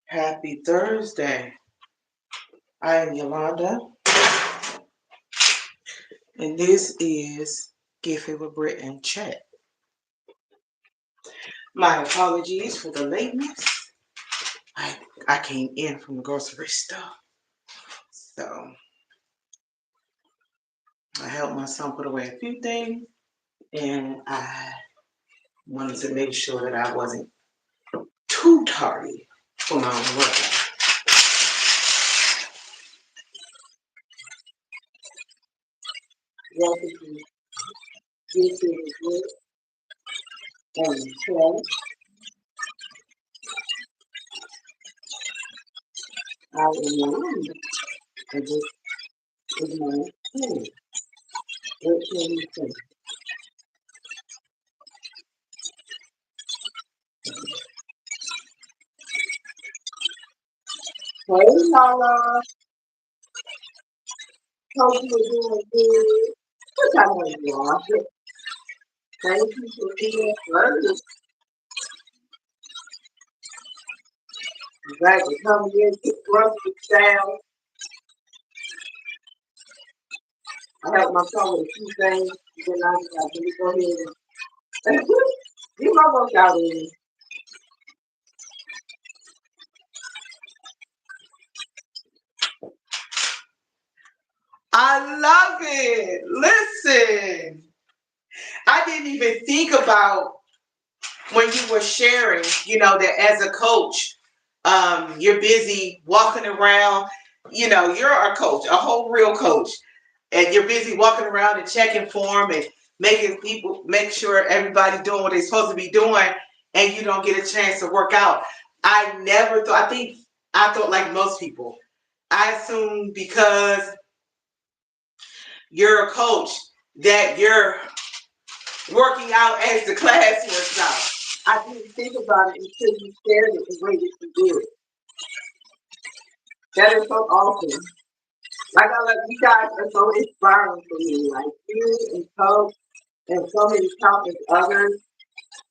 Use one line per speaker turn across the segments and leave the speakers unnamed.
Happy Thursday. I am Yolanda, and this is Give It with Britt and Chat. My apologies for the lateness. I came in from the grocery store, so I helped my son put away a few things, and I wanted to make sure that I wasn't too tardy for my own workout. Welcome to Give It with Britt and Chat. I am Yolanda, and this is my channel. What can you say? Hey, Lala. Hope you're doing good. What time are you off? Thank you for being first. Glad to come in to grocery sale. I helped my son with a few things. Then I was like, let me go ahead and get my workout in. I love it. Listen, I didn't even think about when you were sharing, that as a coach, you're busy walking around. You're a coach, a whole real coach, and you're busy walking around and checking form and make sure everybody's doing what they're supposed to be doing, and you don't get a chance to work out. I never thought. I thought like most people. I assumed because you're a coach that you're working out as the class works out. I didn't think about it until you shared it the way that you did. That is so awesome. Like I love you guys are so inspiring for me. Like you and Coach and so many countless others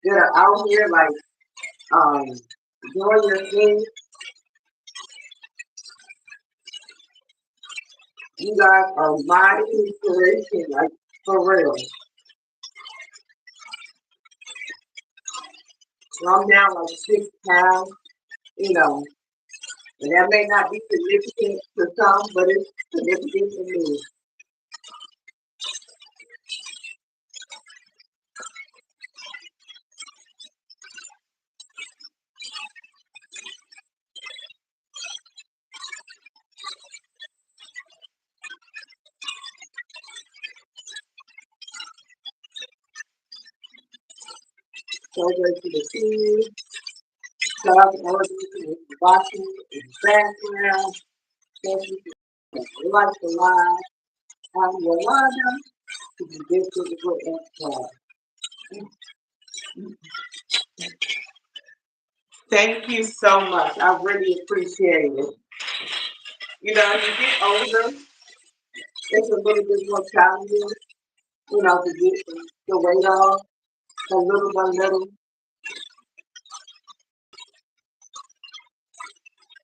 that are out here like um doing your thing. You guys are my inspiration, like for real. So I'm down like 6 pounds, you know, and that may not be significant to some, but it's significant to me. So I go to the kids, start ordering, watching in the background, thank you for like the live. I'm Yolanda to be this with the good Thank you so much. I really appreciate it. As you get older, it's a little bit more challenging, to get the weight off. So little by little,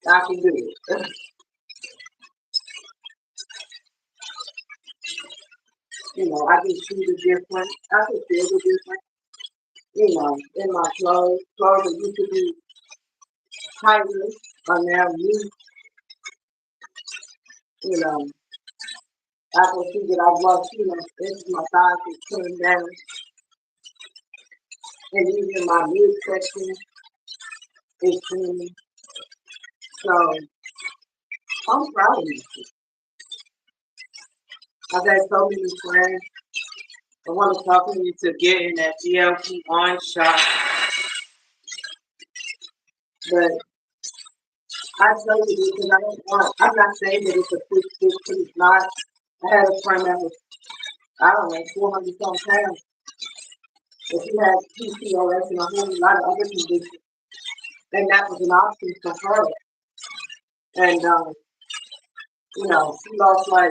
I can do it. I can see the difference. I can feel the difference, in my clothes. Clothes that used to be tighter are now loose, you know. I can see that I've lost, into my thighs is coming down. And even my midsection is thinning. So I'm proud of you. I've had so many friends. I want to talk to you to get in that GLP-1 shot. But I tell you this, and I'm not saying that it's a quick fix, because it's not. I had a friend that was, I don't know, 400 some pounds. But she had PCOS and a whole lot of other conditions. And that was an option for her. And, she lost like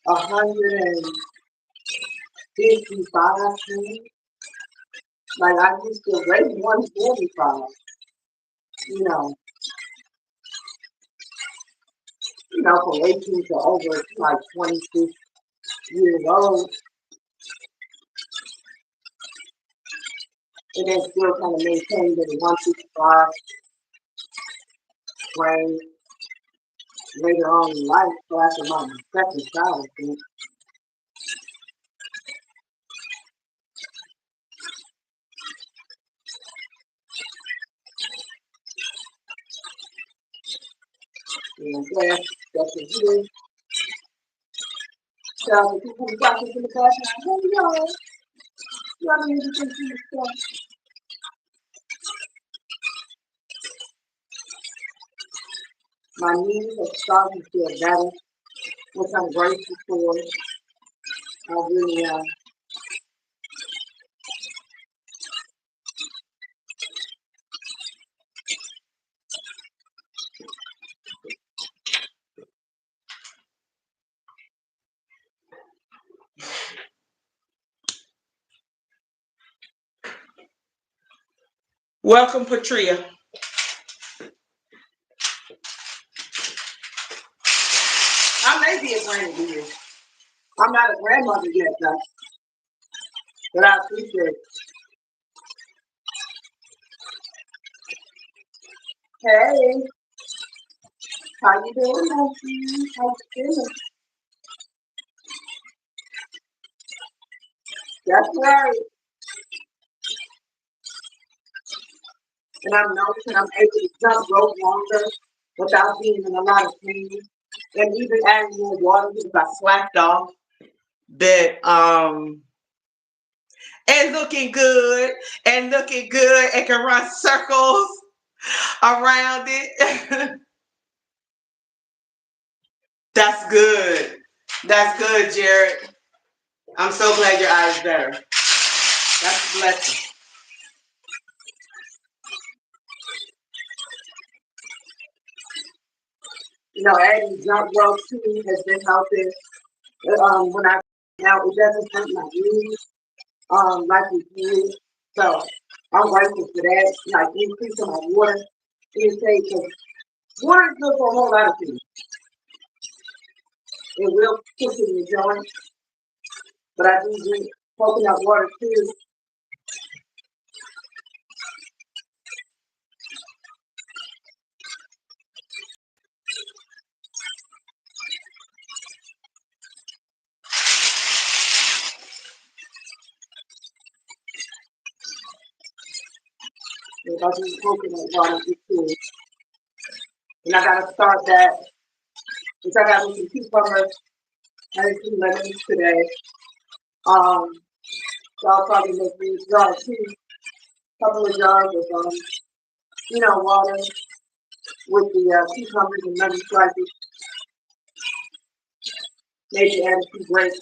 155 pounds. Like I used to weigh 145. you know, from 18 to over like 26 years old, and then still kind of maintain the 165 range later on in life. So after my second child, I think. And that's a good. So the people who got this in the back, hey y'all need to think to yourself. My knees are starting to feel better, which I'm grateful for. I really am. Welcome, Patria. I may be a grandmother. I'm not a grandmother yet, though. But I appreciate it. Hey, how you doing, Nancy? How you feeling? That's right. And I'm noticing I'm able to jump rope longer without being in a lot of pain. And even adding more water because I slacked off. That and looking good and can run circles around it. That's good. That's good, Jared. I'm so glad your eye's better. That's a blessing. Adding jump rope too has been helping. When I now it doesn't hurt my knees like it did. So I'm grateful for that. Like increasing my water intake because water is good for a whole lot of things. It will push in the joint, but I do drink coconut water too. If I drink coconut water too, and I gotta start that. Which I got some cucumbers and some lemons today. So I'll probably make me a jar too. Couple of jars of water with the cucumbers and lemon slices. Maybe add a few grapes.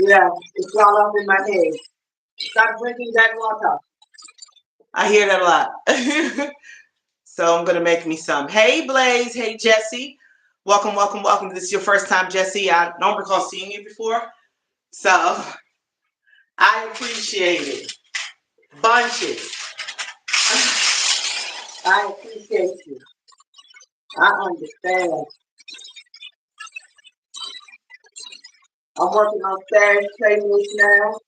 Yeah, it's all up in my head. Stop drinking that water. I hear that a lot. So I'm gonna make me some. Hey Blaze, hey Jesse. Welcome, welcome, welcome. This is your first time, Jesse. I don't recall seeing you before. So I appreciate it. Bunches. I appreciate you. I understand. I'm working on Saturday playlist now.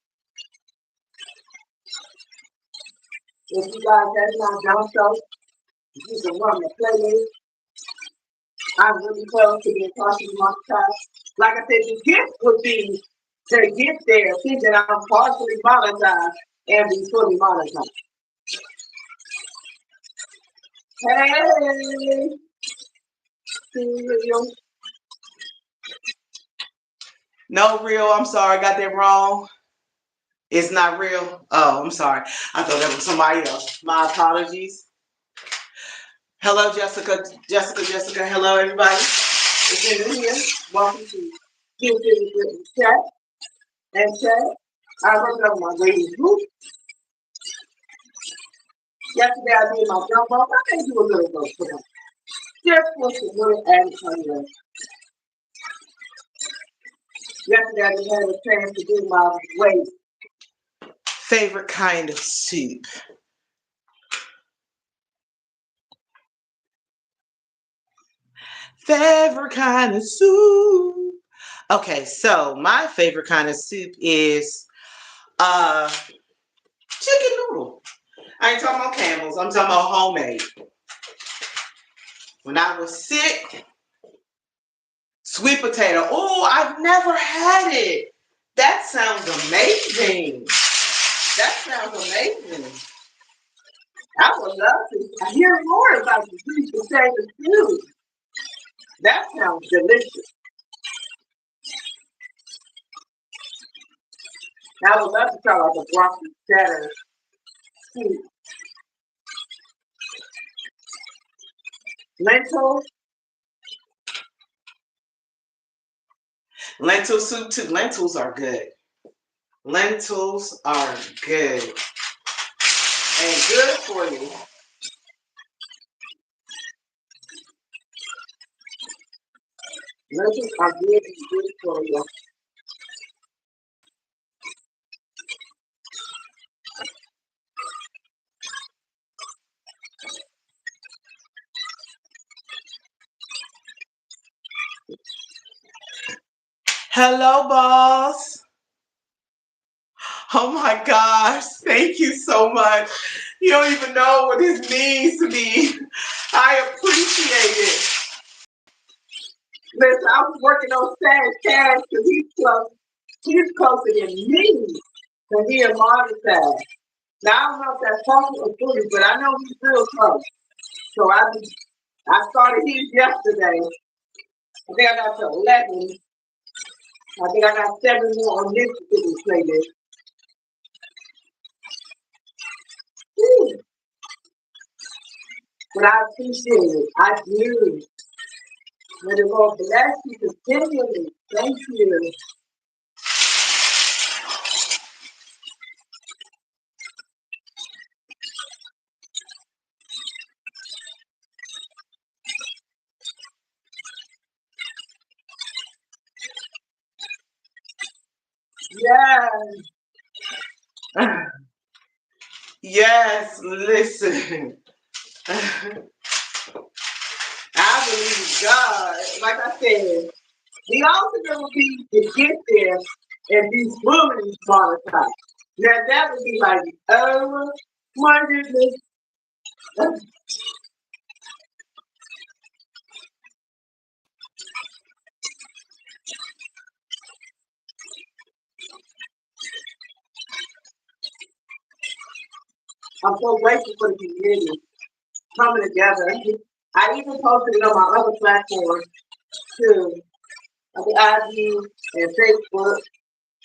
If you guys have not done so, you can run the playlist. I'm really close to being partially monetized. Like I said, the gift would be to get there, thinking I'm partially monetized and be fully monetized. Hey, real. No real. I'm sorry, I got that wrong. It's not real. Oh, I'm sorry. I thought that was somebody else. My apologies. Hello, Jessica. Jessica. Hello, everybody. If you're new here, welcome to Q Chat and Chat. I work on my ladies group. Yesterday I did my gumbo. I may do a little bit for that. Just with a little added color. Yesterday I just had a chance to do my weight. Favorite kind of soup. Favorite kind of soup. Okay, so my favorite kind of soup is chicken noodle. I ain't talking about Campbell's. I'm talking about homemade. When I was sick, sweet potato. Oh, I've never had it. That sounds amazing. That sounds amazing. I would love to hear more about the sweet potato soup. That sounds delicious. I would love to try like a broccoli cheddar soup. Lentils. Lentil soup too. Lentils are good. Lentils are good. And good for you. Lentils are good and good for you. Hello, boss. Oh my gosh, thank you so much. You don't even know what this means to me. I appreciate it. Listen, I was working on Sam's cash because he's close. He's closer than me than he and Marvin said. Now I don't know if that's possible or fully, but I know he's real close. So I started his yesterday. I think I got to 11. I think I got 7 more on this particular playlist. Woo. But I appreciate it. I do. May the Lord bless you continually. Thank you. Yes. Yes, listen. I believe God. Like I said, the ultimate would be to get there and be fully monetized. Now that would be like, oh my goodness. I'm so grateful for the community coming together. I even posted it on my other platforms too, on the IG and Facebook.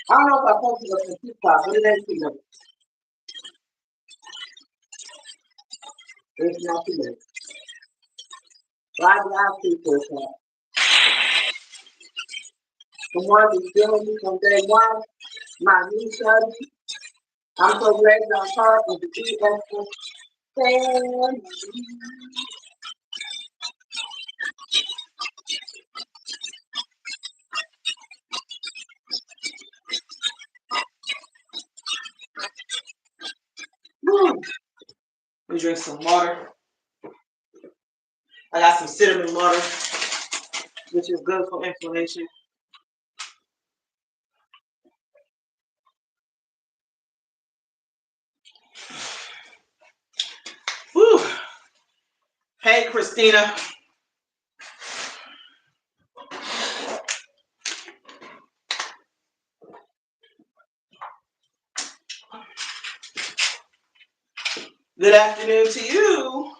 I don't know if I posted it on TikTok, but it ain't too much. It's not too much. So I appreciate that. The one who's dealing with me from day one, my new study. I'm so glad that I'm part of the ESPN family. Let me drink some water. I got some cinnamon water, which is good for inflammation. Whew. Hey, Christina. Good afternoon to you.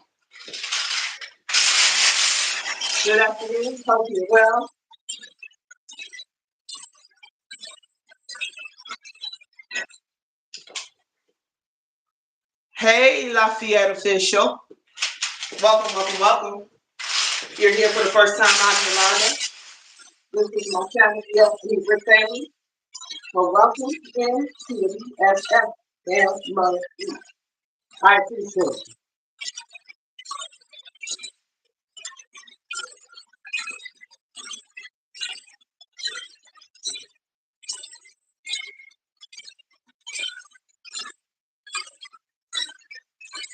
Good afternoon. Hope you're well. Hey, Lafayette official. Welcome, welcome, welcome. If you're here for the first time, I'm Yolanda. This is my channel, the Britt family. Well, welcome again to the BSF family. I appreciate it.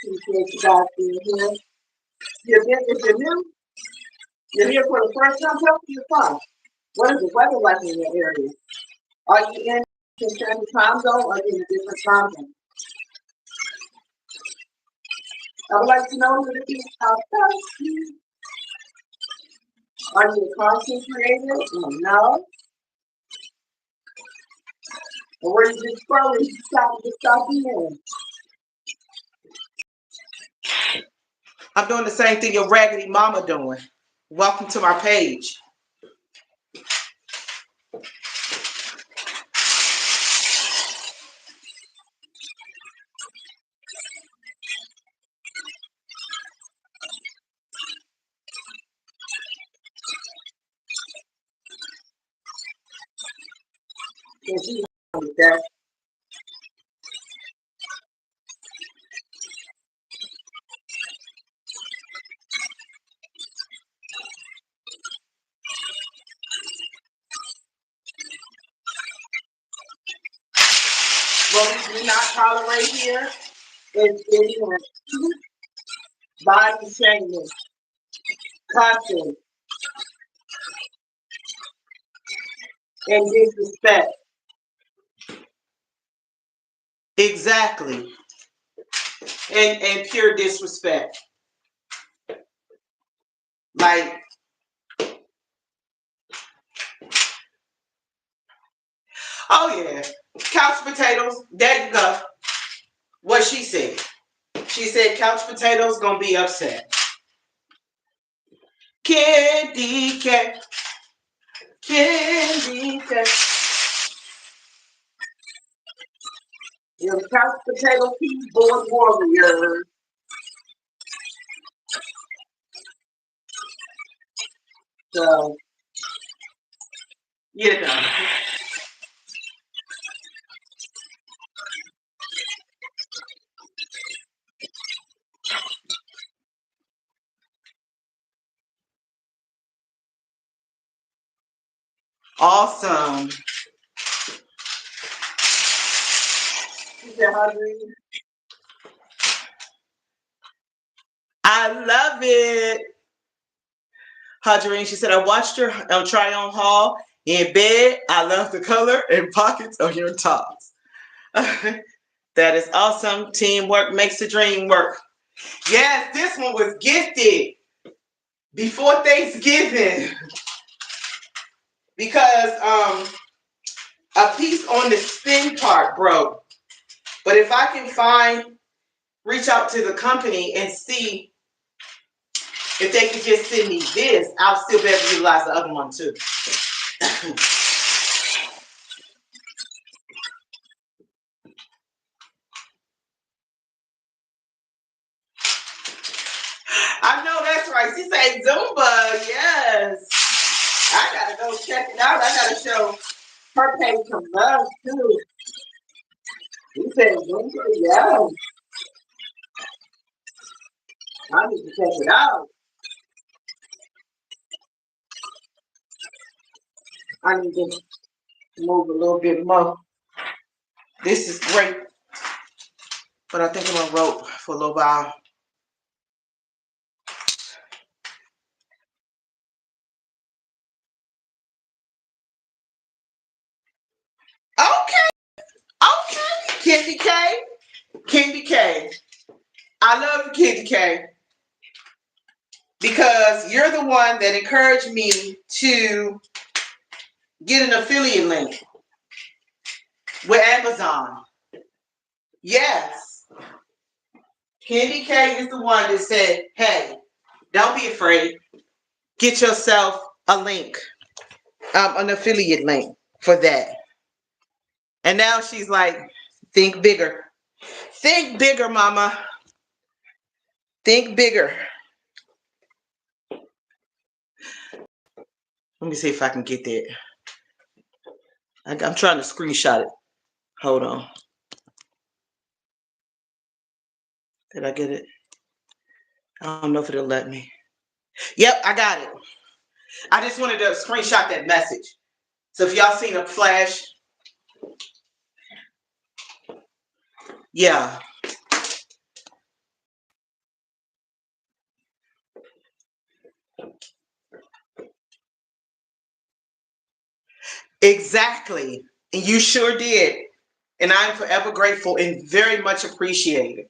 Appreciate you guys being here. If you're new, you're here for the first time, tell me your fun. What is the weather like in your area? Are you in the standard time zone or are you in a different time zone? I would like to know who it is outside. Are you a content creator? No. Or were you just scrolling to stop in? I'm doing the same thing your raggedy mama doing. Welcome to my page. That. What we do not tolerate here is ignorance, body shaming, cussing, and disrespect. Exactly. And pure disrespect. Like, oh yeah, couch potatoes. There you go. What she said. She said couch potatoes gonna be upset. Candy cat. Candy cat. Your couch potato keyboard warrior. So, you know. Awesome. I love it. Hadreen, she said, I watched your try on haul in bed. I love the color and pockets of your tops. That is awesome. Teamwork makes the dream work. Yes, this one was gifted before Thanksgiving because a piece on the spin part broke. But if I can reach out to the company and see if they could just send me this, I'll still be able to utilize the other one too. I know that's right. She said Zumba. Yes. I gotta go check it out. I gotta show her page some love too. You said Zumba, yeah. I need to check it out. I need to move a little bit more. This is great. But I think I'm gonna rope for a little while. Okay. Okay. Candy K. Candy K. I love you, Candy K. Because you're the one that encouraged me to get an affiliate link with Amazon. Yes. Candy K is the one that said, hey, don't be afraid. Get yourself a link, an affiliate link for that. And now she's like, think bigger. Think bigger, mama. Think bigger. Let me see if I can get that. I'm trying to screenshot it. Hold on. Did I get it? I don't know if it'll let me. Yep, I got it. I just wanted to screenshot that message. So if y'all seen a flash, yeah. Exactly. And you sure did. And I'm forever grateful and very much appreciated.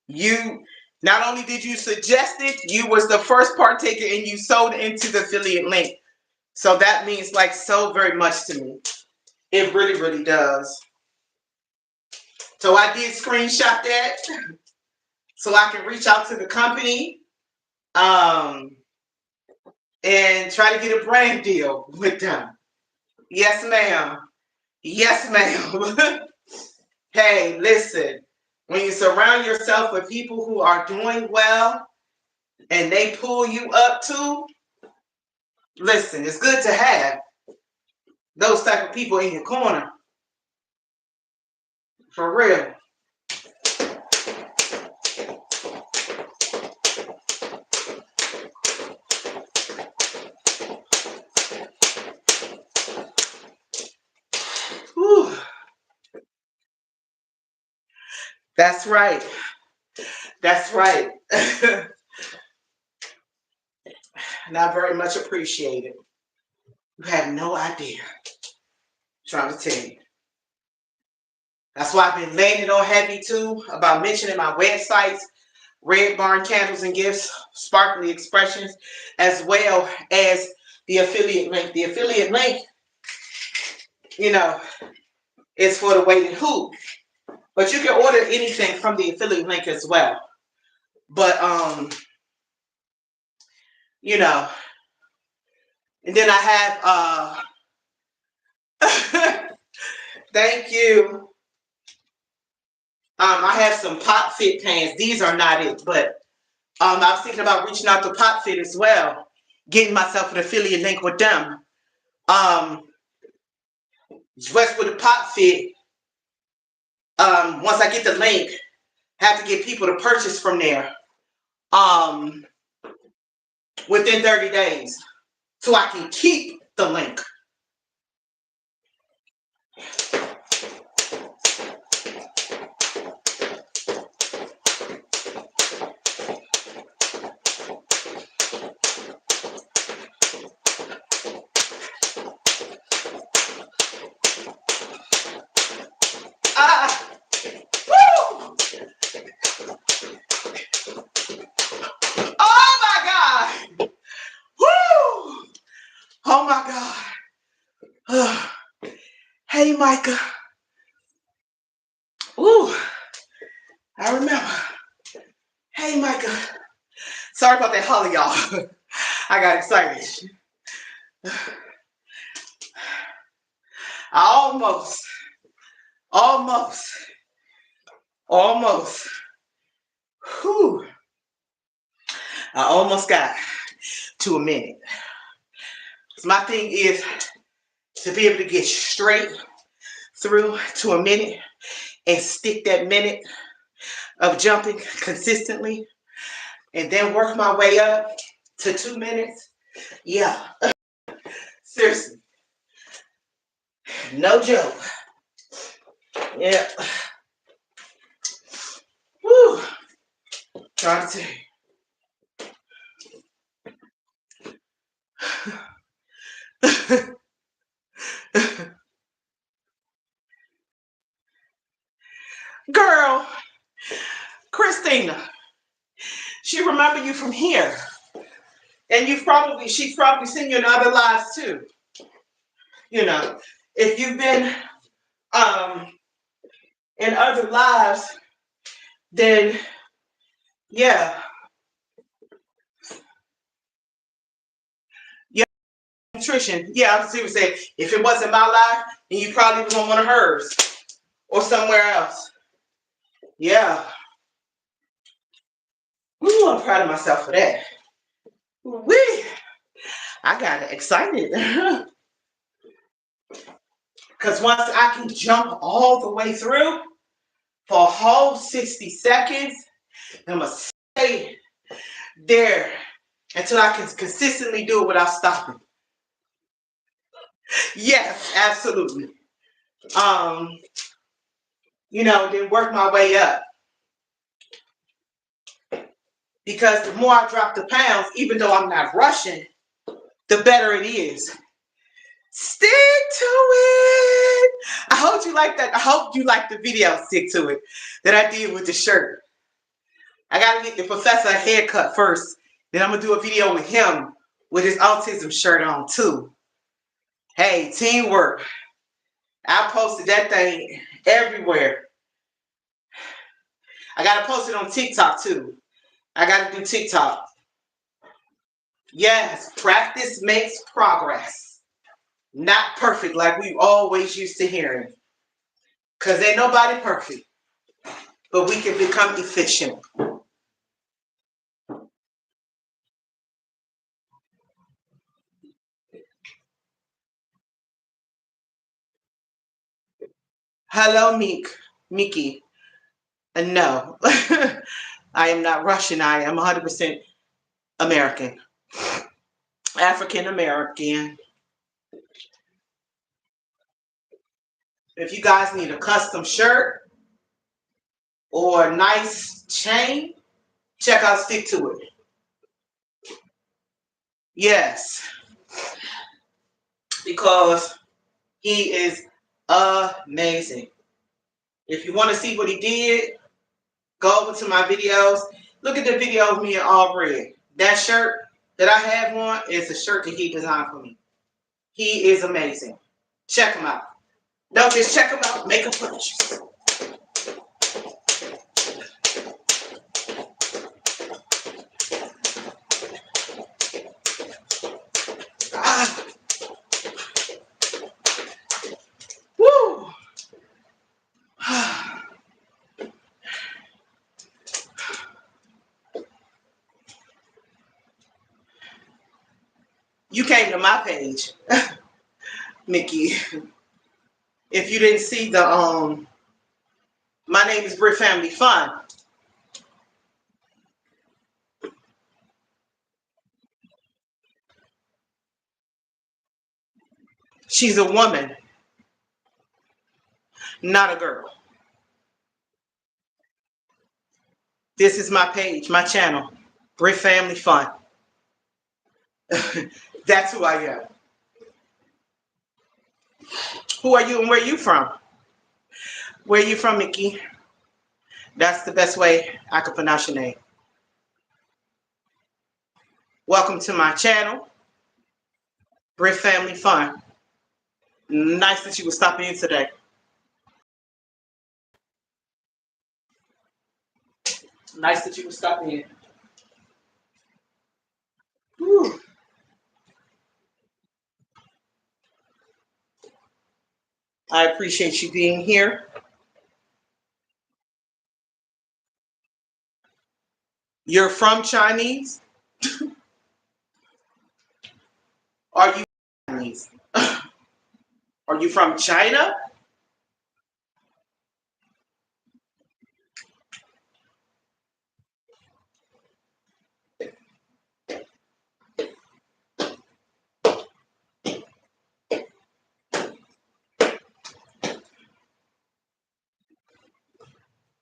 You not only did you suggest it, you was the first partaker and you sold into the affiliate link. So that means like so very much to me. It really, really does. So I did screenshot that so I can reach out to the company um, and try to get a brand deal with them. Yes, ma'am. Yes, ma'am. Hey, listen, when you surround yourself with people who are doing well and they pull you up too, listen, it's good to have those type of people in your corner. For real. Whew. That's right. That's right. And I very much appreciate it. You have no idea. I'm trying to tell you. That's why I've been laying it on heavy too about mentioning my websites, Red Barn Candles and Gifts, Sparkly Expressions, as well as the affiliate link. The affiliate link, you know, is for the waiting who. But you can order anything from the affiliate link as well. But you know, and then I have thank you. I have some Pop Fit pants. These are not it, but I was thinking about reaching out to Pop Fit as well, getting myself an affiliate link with them. Just with the Pop Fit, once I get the link, have to get people to purchase from there um, within 30 days so I can keep the link. Ah, woo! Oh my God! Woo! Oh my God! Hey, Micah. Ooh, I remember. Hey, Micah. Sorry about that holly, y'all. I got excited. I almost. Whew. I almost got to a minute. My thing is to be able to get straight through to a minute and stick that minute of jumping consistently and then work my way up to 2 minutes. Yeah, seriously, no joke. Yeah. Whew. Trying to tell you. Girl, Christina, she remember you from here. And she's probably seen you in other lives too. You know, if you've been um in other lives, then yeah. Yeah, nutrition. Yeah, I was even saying if it wasn't my life, then you probably was on one of hers or somewhere else. Yeah. Ooh, I'm proud of myself for that. Wee. I got excited. Because once I can jump all the way through for a whole 60 seconds, I'm going to stay there until I can consistently do it without stopping. Yes, absolutely. Then work my way up. Because the more I drop the pounds, even though I'm not rushing, the better it is. Stick to it. I hope you like that. I hope you like the video, Stick to It, that I did with the shirt. I got to get the professor a haircut first. Then I'm going to do a video with him with his autism shirt on, too. Hey, teamwork. I posted that thing everywhere. I got to post it on TikTok, too. I got to do TikTok. Yes, practice makes progress. Not perfect like we always used to hearing. Because ain't nobody perfect. But we can become efficient. Hello, Miki. No, I am not Russian. I am 100% American. African American. If you guys need a custom shirt or a nice chain, check out Stick to It. Yes, because he is amazing. If you want to see what he did, go over to my videos. Look at the video of me in all red. That shirt that I have on is a shirt that he designed for me. He is amazing. Check him out. Don't just check him out, make a purchase. Ah. Woo. You came to my page, Mickey. If you didn't see the my name is Britt Family Fun. She's a woman, not a girl. This is my page, my channel, Britt Family Fun. That's who I am. Who are you and where are you from? Where are you from, Mickey? That's the best way I could pronounce your name. Welcome to my channel, Britt Family Fun. Nice that you would stop in today. Nice that you would stop in. Whew. I appreciate you being here. You're from Chinese? Are you Chinese? Are you from China?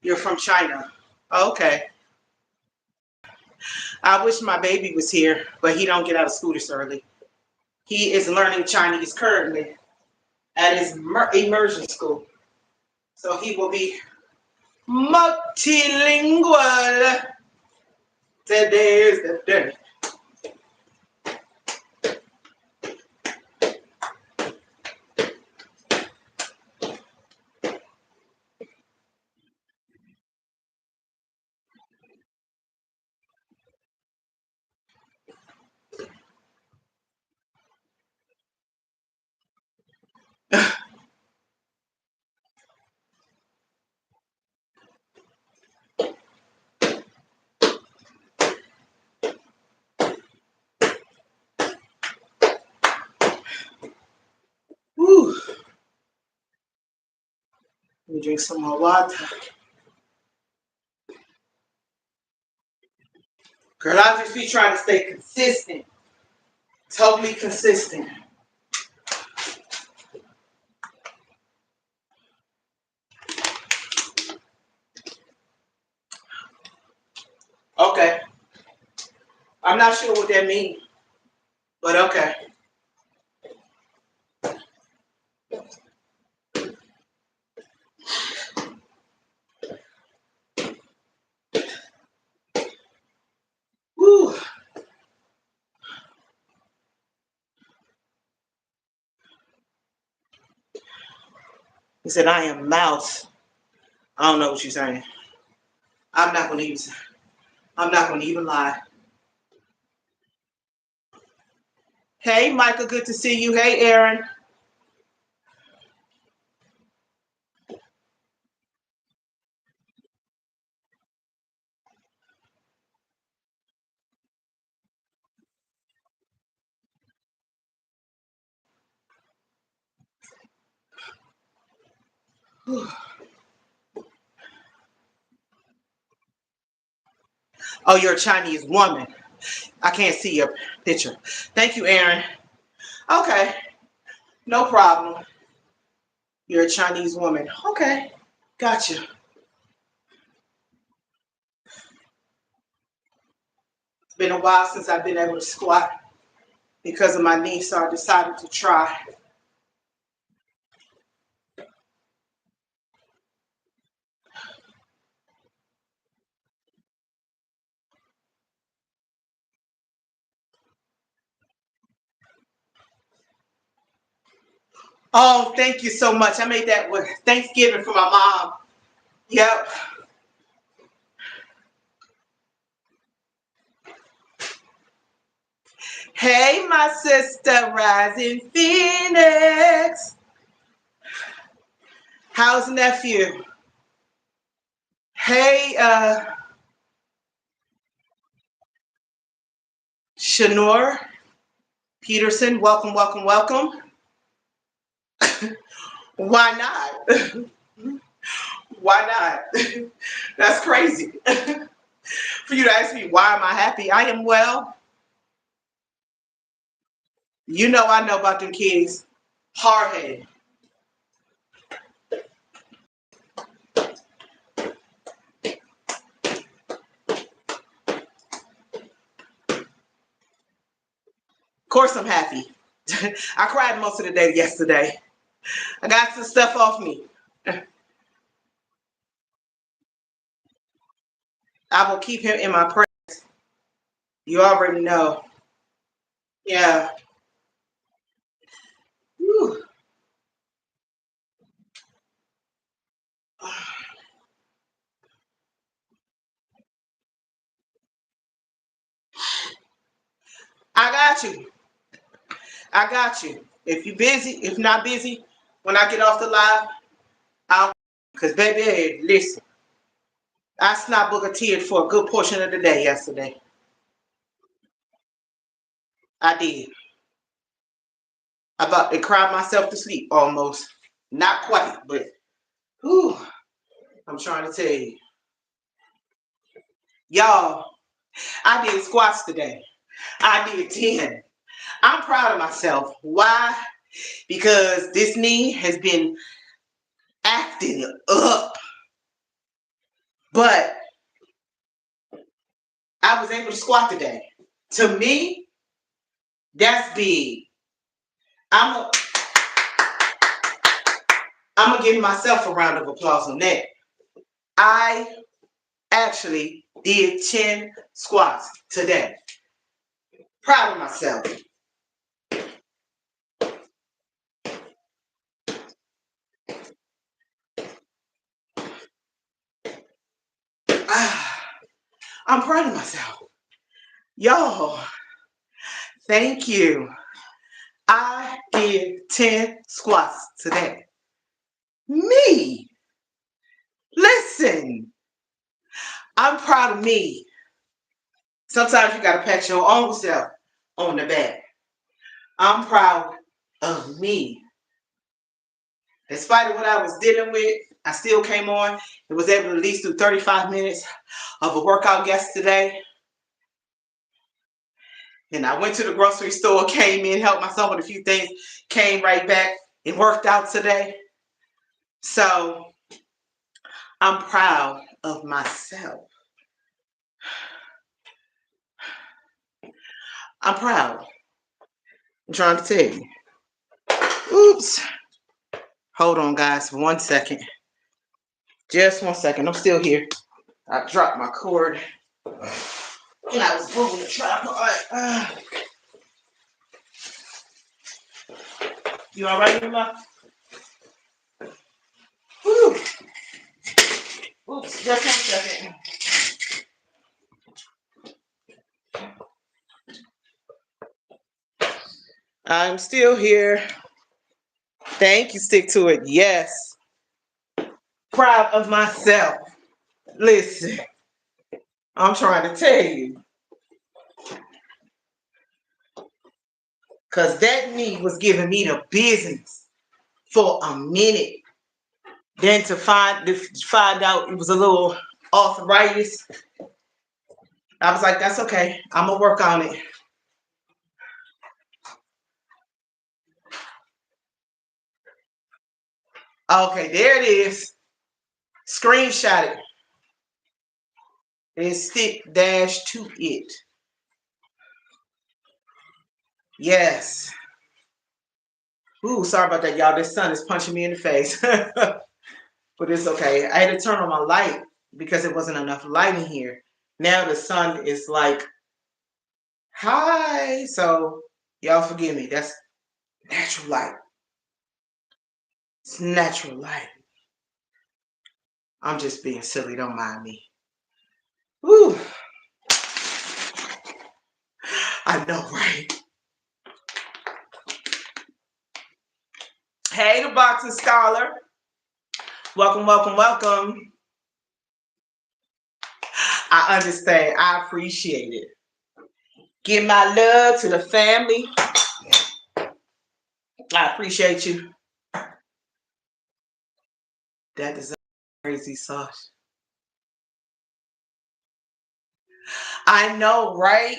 You're from China. Okay. I wish my baby was here, but he don't get out of school this early. He is learning Chinese currently at his immersion school. So he will be multilingual. Today is the day. Whew. Let me drink some more water. Girl, I just be trying to stay consistent. Totally consistent. Okay. I'm not sure what that means, but okay. He said, I am mouth. I don't know what you're saying. I'm not gonna even I'm not gonna even lie. Hey Michael, good to see you. Hey Aaron. Oh, you're a Chinese woman. I can't see your picture. Thank you, Aaron. Okay, no problem. You're a Chinese woman. Okay, gotcha. It's been a while since I've been able to squat because of my knee, so I decided to try. Oh, thank you so much. I made that with Thanksgiving for my mom. Yep. Hey, my sister, Rising Phoenix. How's nephew? Hey, Shanor Peterson. Welcome, welcome, welcome. Why not? Why not? That's crazy. For you to ask me, why am I happy? I am well. You know I know about them kids. Hard-headed. Of course I'm happy. I cried most of the day yesterday. I got some stuff off me. I will keep him in my prayer. You already know. Yeah. Whew. I got you. I got you. If you busy, if not busy, when I get off the live, I'll because baby, listen, I snot booger teared for a good portion of the day yesterday. I did. I about to cry myself to sleep almost. Not quite, but whew, I'm trying to tell you. Y'all, I did squats today. I did 10. I'm proud of myself. Why? Because this knee has been acting up. But I was able to squat today. To me, that's big. I'm a, I'm gonna give myself a round of applause on that. I actually did 10 squats today. Proud of myself. I'm proud of myself. Y'all, thank you. I did 10 squats today. Me. Listen, I'm proud of me. Sometimes you gotta pat your own self on the back. I'm proud of me. In spite of what I was dealing with, I still came on and was able to at least do 35 minutes of a workout yesterday. And I went to the grocery store, came in, helped myself with a few things, came right back and worked out today. So I'm proud of myself. I'm proud. I'm trying to tell you. Oops. Hold on, guys, for 1 second. Just 1 second. I'm still here. I dropped my cord. And I was moving the tripod. You all right, Emma? Just 1 second. I'm still here. Thank you. Stick to it. Yes. Proud of myself. Listen, I'm trying to tell you. Because that knee was giving me the business for a minute. Then to find out it was a little arthritis, I was like, that's okay. I'm going to work on it. Okay, there it is. Screenshot it. And stick dash to it. Yes. Ooh, sorry about that, y'all. This sun is punching me in the face. But it's okay. I had to turn on my light because it wasn't enough light in here. Now the sun is like, hi. So y'all forgive me. That's natural light. It's natural light. I'm just being silly. Don't mind me. Woo. I know, right? Hey, the boxing scholar. Welcome, welcome, welcome. I understand. I appreciate it. Give my love to the family. I appreciate you. That is a crazy sauce. I know, right?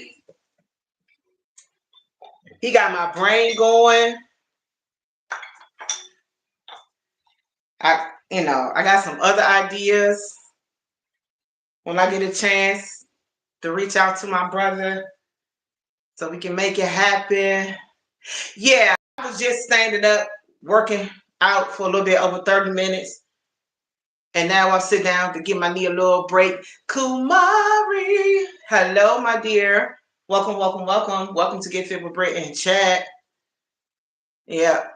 He got my brain going. I got some other ideas when I get a chance to reach out to my brother so we can make it happen. Yeah, I was just standing up, working out for a little bit over 30 minutes. And now I'll sit down to give my knee a little break. Kumari. Hello, my dear. Welcome, welcome, welcome. Welcome to Get Fit with Britt and Chat. Yeah.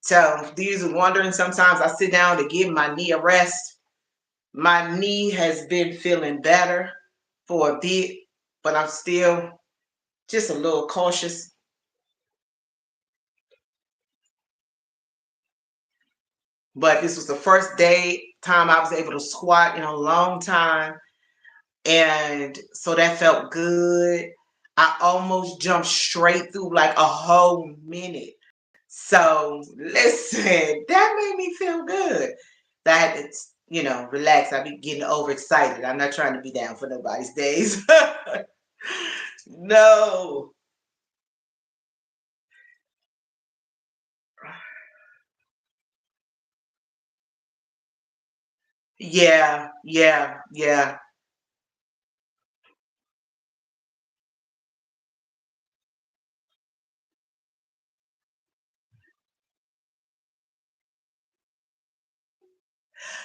So these are wondering, sometimes I sit down to give my knee a rest. My knee has been feeling better for a bit, but I'm still just a little cautious. But this was the first time I was able to squat in a long time. And so that felt good. I almost jumped straight through like a whole minute. So listen, that made me feel good. That I had to, relax. I be getting overexcited. I'm not trying to be down for nobody's days. No. Yeah, yeah, yeah.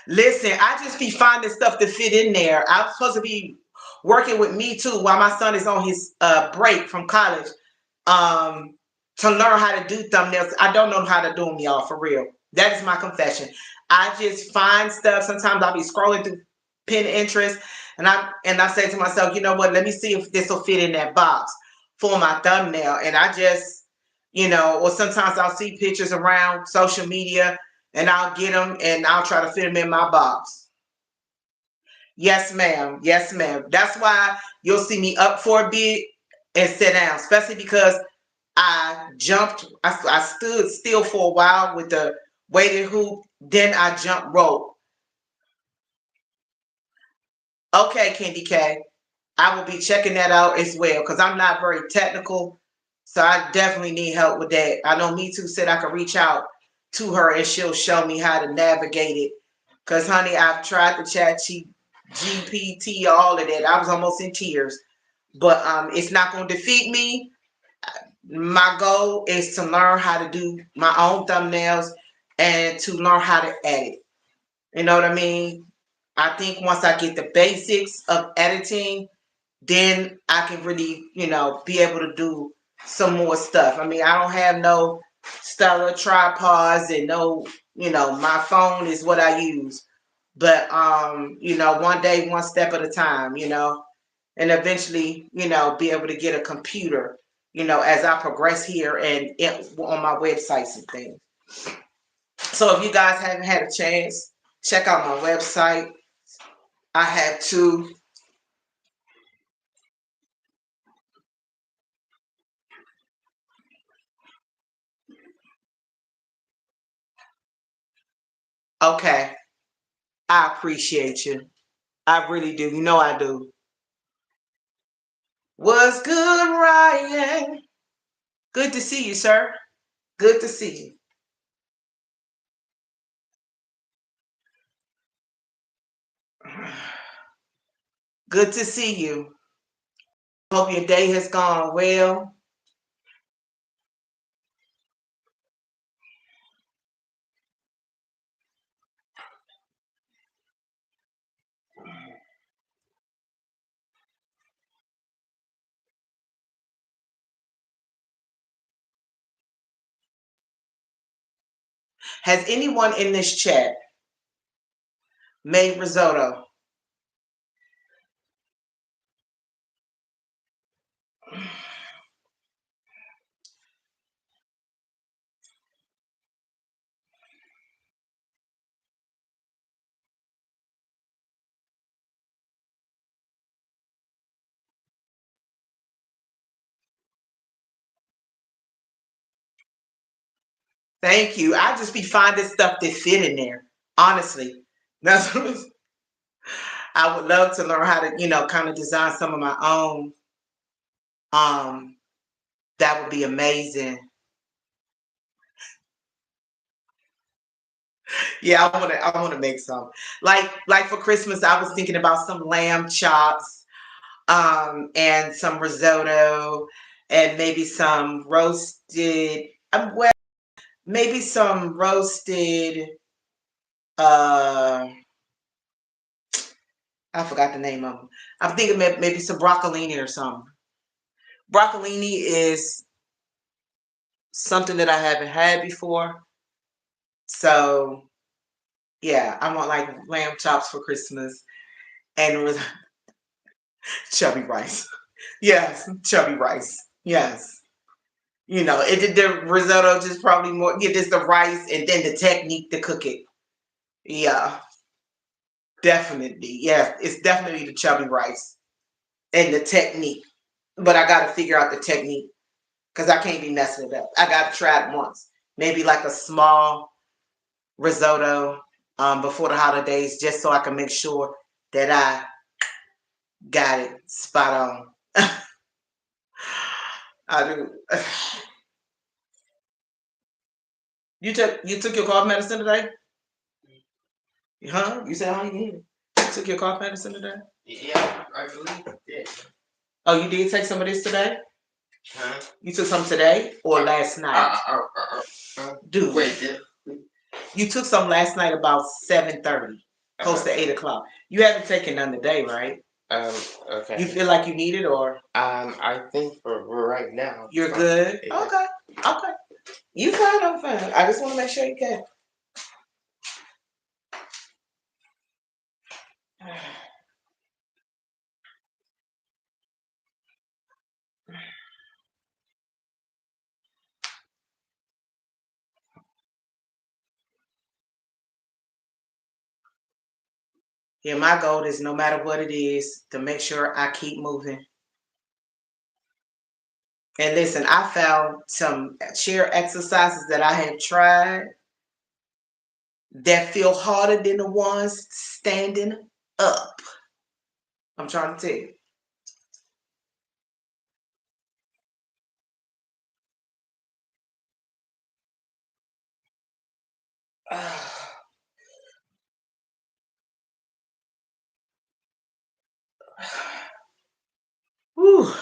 Listen, I just be finding stuff to fit in there. I'm supposed to be working with me too while my son is on his break from college, um, to learn how to do thumbnails. I don't know how to do them, y'all, for real. That is my confession. I just find stuff. Sometimes I'll be scrolling through Pinterest, and I say to myself, you know what? Let me see if this will fit in that box for my thumbnail. And I just, or sometimes I'll see pictures around social media and I'll get them and I'll try to fit them in my box. Yes, ma'am. Yes, ma'am. That's why you'll see me up for a bit and sit down, especially because I stood still for a while with the weighted hoop, then I jumped rope. Okay, Candy K. I will be checking that out as well because I'm not very technical. So I definitely need help with that. I know Me Too said I could reach out to her and she'll show me how to navigate it. Because, honey, I've tried to chat GPT, all of that. I was almost in tears. But it's not going to defeat me. My goal is to learn how to do my own thumbnails and to learn how to edit. You know what I mean? I think once I get the basics of editing, then I can really, be able to do some more stuff. I mean, I don't have no stellar tripods and no, my phone is what I use. But one day, one step at a time, and eventually, be able to get a computer, as I progress here and on my websites and things. So if you guys haven't had a chance, check out my website. I have two. Okay. I appreciate you. I really do. You know I do. What's good, Ryan? Good to see you, sir. Good to see you. Good to see you. Hope your day has gone well. Has anyone in this chat made risotto? Thank you. I just be finding stuff that fit in there. Honestly, that's what I would love to learn how to, kind of design some of my own. Um, that would be amazing. Yeah, I want to make some. Like for Christmas, I was thinking about some lamb chops, and some risotto, and maybe some roasted. Well, maybe some roasted. Uh, I forgot the name of them. I'm thinking maybe some broccolini or something. Broccolini is something that I haven't had before. So yeah, I want like lamb chops for Christmas and chubby rice. Yes, chubby rice. Yes. The risotto just probably more, just the rice and then the technique to cook it. Yeah, definitely. Yeah, it's definitely the chubby rice and the technique. But I got to figure out the technique because I can't be messing it up. I got to try it once. Maybe like a small risotto before the holidays, just so I can make sure that I got it spot on. I do. You took your cough medicine today? Huh? You said how you need it? You took your cough medicine today?
Yeah, I believe I did.
Oh, you did take some of this today?
Huh?
You took some today or last night? Dude,
wait,
you took some last night about 7:30, close to 8 o'clock. You haven't taken none today, right?
Okay.
You feel like you need it, or
I think for right now.
You're good? Yeah. Okay. You fine, I'm fine. I just want to make sure you can. Yeah, my goal is no matter what it is, to make sure I keep moving. And listen, I found some chair exercises that I have tried that feel harder than the ones standing up. I'm trying to tell you. Whew.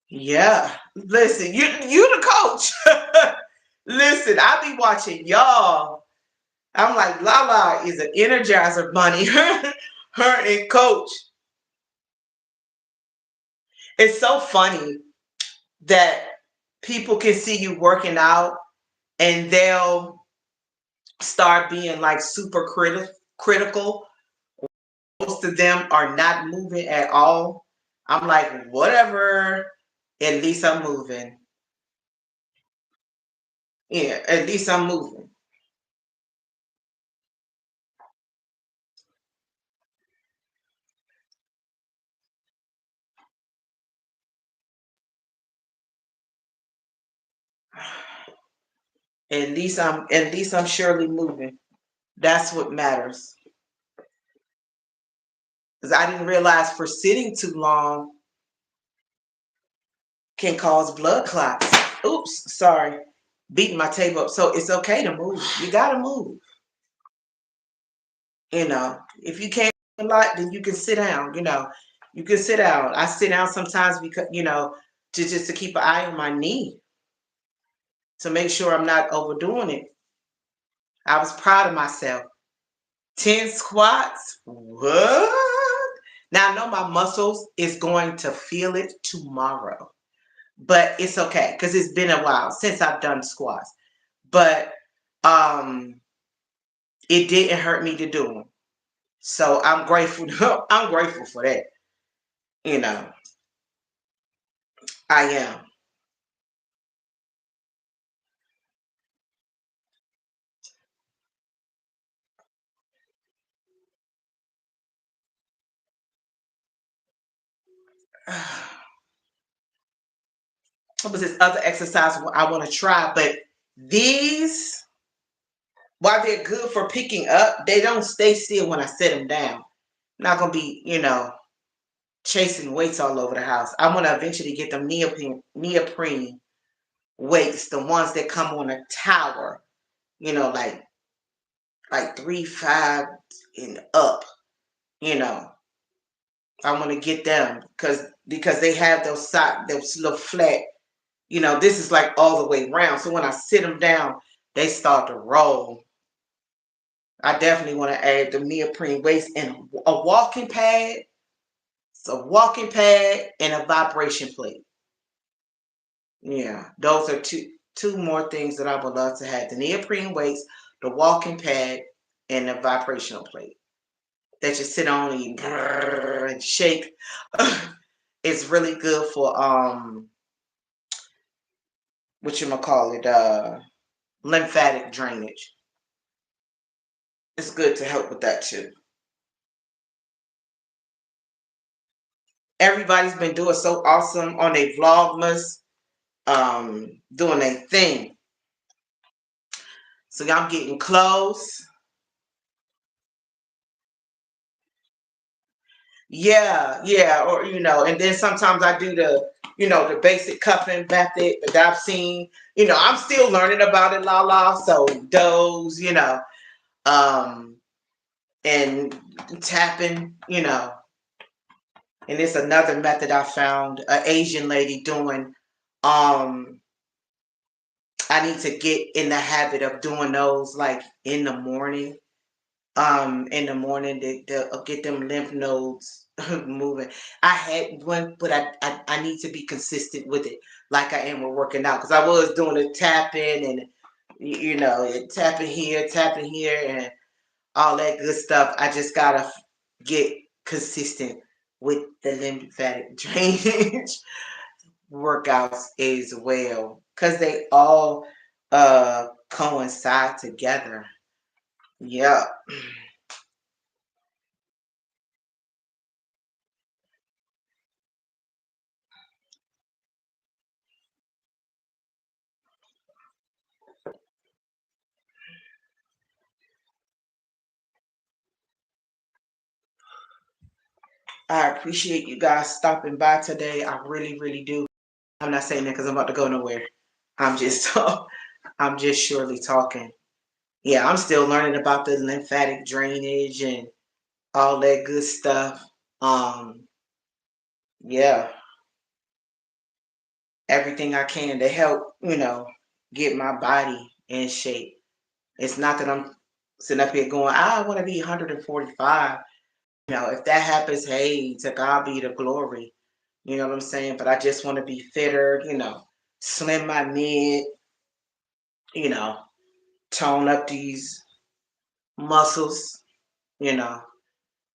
Yeah. Listen, you the coach. Listen, I be watching y'all. I'm like, Lala is an energizer bunny. Her and coach. It's so funny that people can see you working out and they'll start being like super critical. Most of them are not moving at all. I'm like, whatever. At least I'm moving. Yeah, at least I'm moving. At least I'm surely moving. That's what matters. Because I didn't realize for sitting too long can cause blood clots. Oops, sorry. Beating my table up. So it's okay to move. You gotta move. If you can't a lot, then you can sit down. You can sit down. I sit down sometimes because to keep an eye on my knee to make sure I'm not overdoing it. I was proud of myself. 10 squats. What? Now I know my muscles is going to feel it tomorrow, but it's okay because it's been a while since I've done squats. But um, it didn't hurt me to do them. So I'm grateful. I'm grateful for that. You know, I am. What was this other exercise I want to try? But these, while they're good for picking up, they don't stay still when I set them down. I'm not gonna be, chasing weights all over the house. I want to eventually get them neoprene weights, the ones that come on a tower, like 3, 5 and up. You know, I want to get them because they have those little flat. This is like all the way round. So when I sit them down, they start to roll. I definitely want to add the neoprene weights and a walking pad. So walking pad and a vibration plate. Yeah, those are two more things that I would love to have: the neoprene weights, the walking pad, and the vibrational plate that you sit on and you and shake. It's really good for what you call it, lymphatic drainage. It's good to help with that too. Everybody's been doing so awesome on their vlogmas, doing their thing. So y'all getting close. Yeah, or and then sometimes I do the basic cupping method that I've seen. I'm still learning about it, so those, um, and tapping, and it's another method I found an Asian lady doing. Um, I need to get in the habit of doing those like in the morning. To get them lymph nodes moving. I had one, but I need to be consistent with it, like I am with working out, because I was doing the tapping and tapping here, and all that good stuff. I just gotta get consistent with the lymphatic drainage workouts as well, because they all coincide together. Yeah. I appreciate you guys stopping by today. I really, really do. I'm not saying that because I'm about to go nowhere. I'm just, I'm just surely talking. Yeah, I'm still learning about the lymphatic drainage and all that good stuff. Um, yeah, everything I can to help, get my body in shape. It's not that I'm sitting up here going, I want to be 145. If that happens, hey, to God be the glory. You know what I'm saying? But I just want to be fitter, slim my mid, you know, tone up these muscles, you know,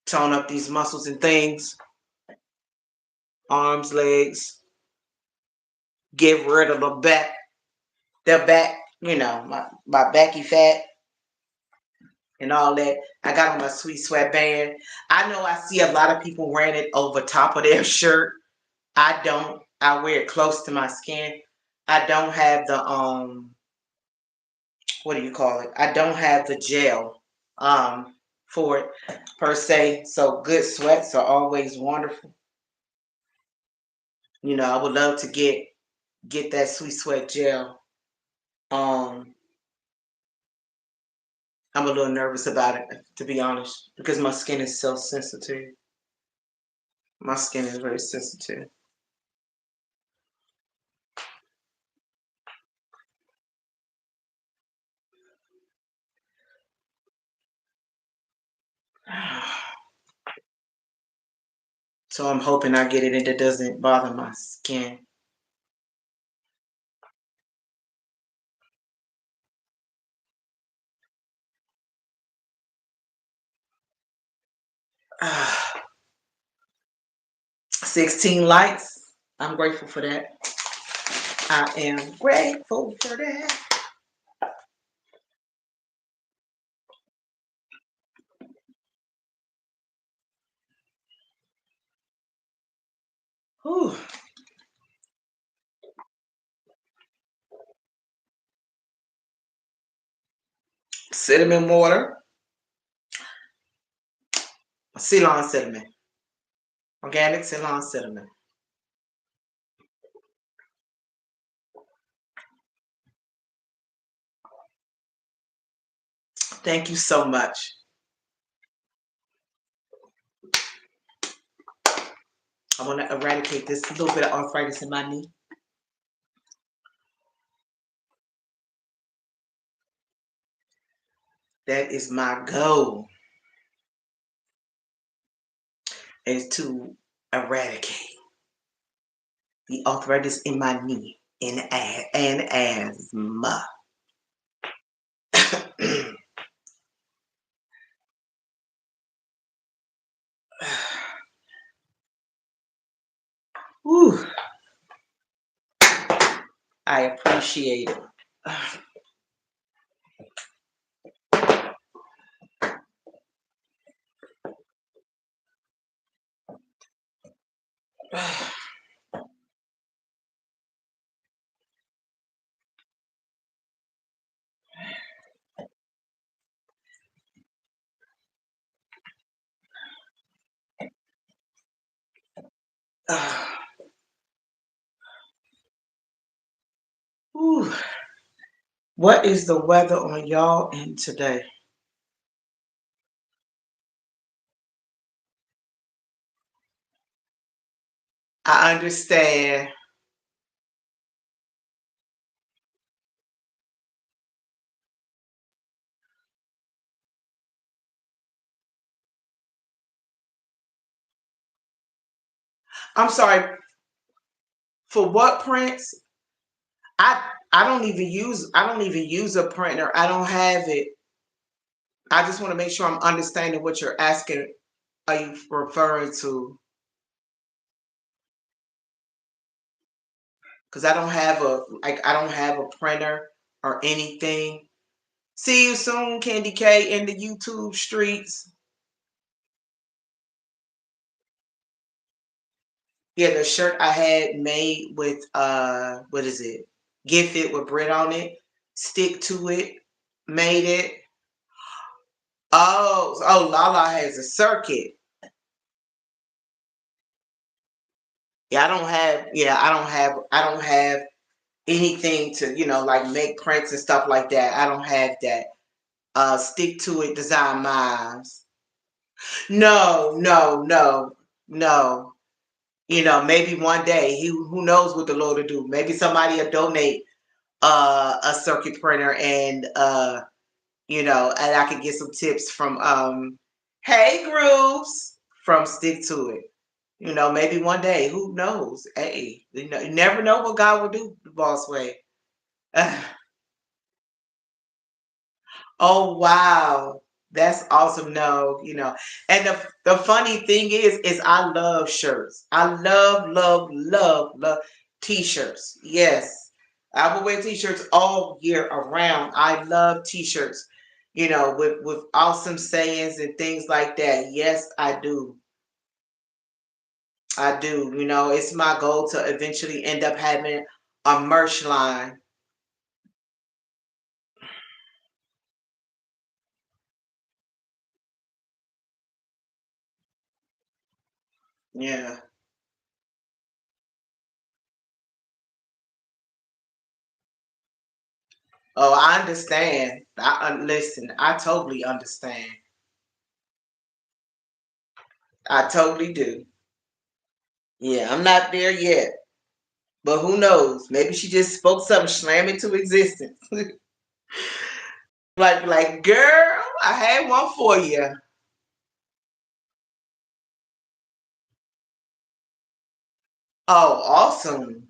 tone up these muscles and things, arms, legs, get rid of the back, my backy fat and all that. I got on my sweet sweatband. I know I see a lot of people wearing it over top of their shirt. I don't. I wear it close to my skin. I don't have the what do you call it? I don't have the gel for it per se. So good sweats are always wonderful. I would love to get that sweet sweat gel. Um I'm a little nervous about it, to be honest, because my skin is so sensitive. My skin is very sensitive. So I'm hoping I get it and it doesn't bother my skin. Ah, 16 likes. I'm grateful for that. I am grateful for that. Whew. Cinnamon water, Ceylon cinnamon, organic Ceylon cinnamon. Thank you so much. I want to eradicate this little bit of arthritis in my knee. That is my goal, is to eradicate the arthritis in my knee and asthma. Whew. I appreciate it. Whew. What is the weather on y'all end today? I understand. I'm sorry, for what, Prince? I I don't even use a printer. I don't have it. I just want to make sure I'm understanding what you're asking. Are you referring to? Because I don't have a printer or anything. See you soon, Candy K, in the YouTube streets. Yeah, the shirt I had made with what is it? Gift it with Britt on it. Stick to it. Made it. Oh, Lala has a circuit. I don't have anything to, like make prints and stuff like that. I don't have that. Stick to it design minds. No, no, no, no. Maybe one day who knows what the Lord will do. Maybe somebody will donate a circuit printer and and I could get some tips from Hey Grooves from Stick to It. Maybe one day, who knows? Hey, you never know what God will do the boss way. Oh wow. That's awesome. No, And the funny thing is I love shirts. I love, love, love, love t-shirts. Yes. I will wear t-shirts all year around. I love t-shirts, with awesome sayings and things like that. Yes, I do. I do. It's my goal to eventually end up having a merch line. Yeah. Oh, I understand. Listen, I totally understand. I totally do. Yeah, I'm not there yet. But who knows? Maybe she just spoke something, slam into existence. like, girl, I had one for you. Oh, awesome.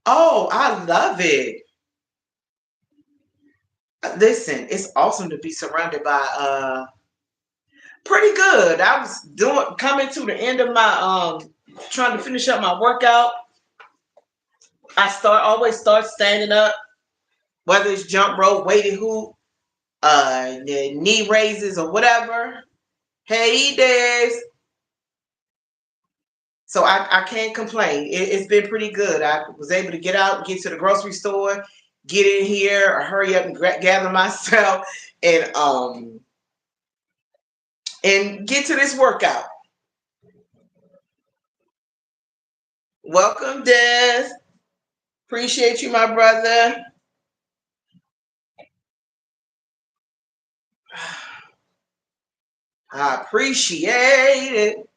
Oh, I love it. Listen, it's awesome to be surrounded by pretty good. I was doing coming to the end of my trying to finish up my workout. Always start standing up, whether it's jump rope, weighted hoop, the knee raises or whatever. Hey, Des. So I can't complain. It's been pretty good. I was able to get out, get to the grocery store, get in here, or hurry up and gather myself, and um and get to this workout. Welcome, Des. Appreciate you, my brother. I appreciate it.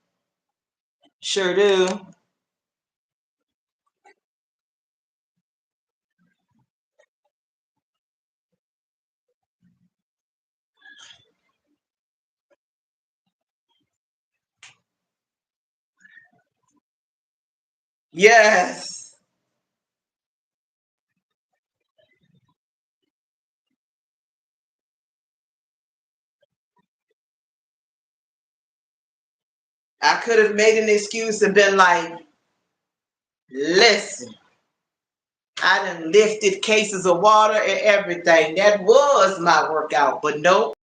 Sure do. Yes. I could have made an excuse and been like, listen, I done lifted cases of water and everything. That was my workout. But nope.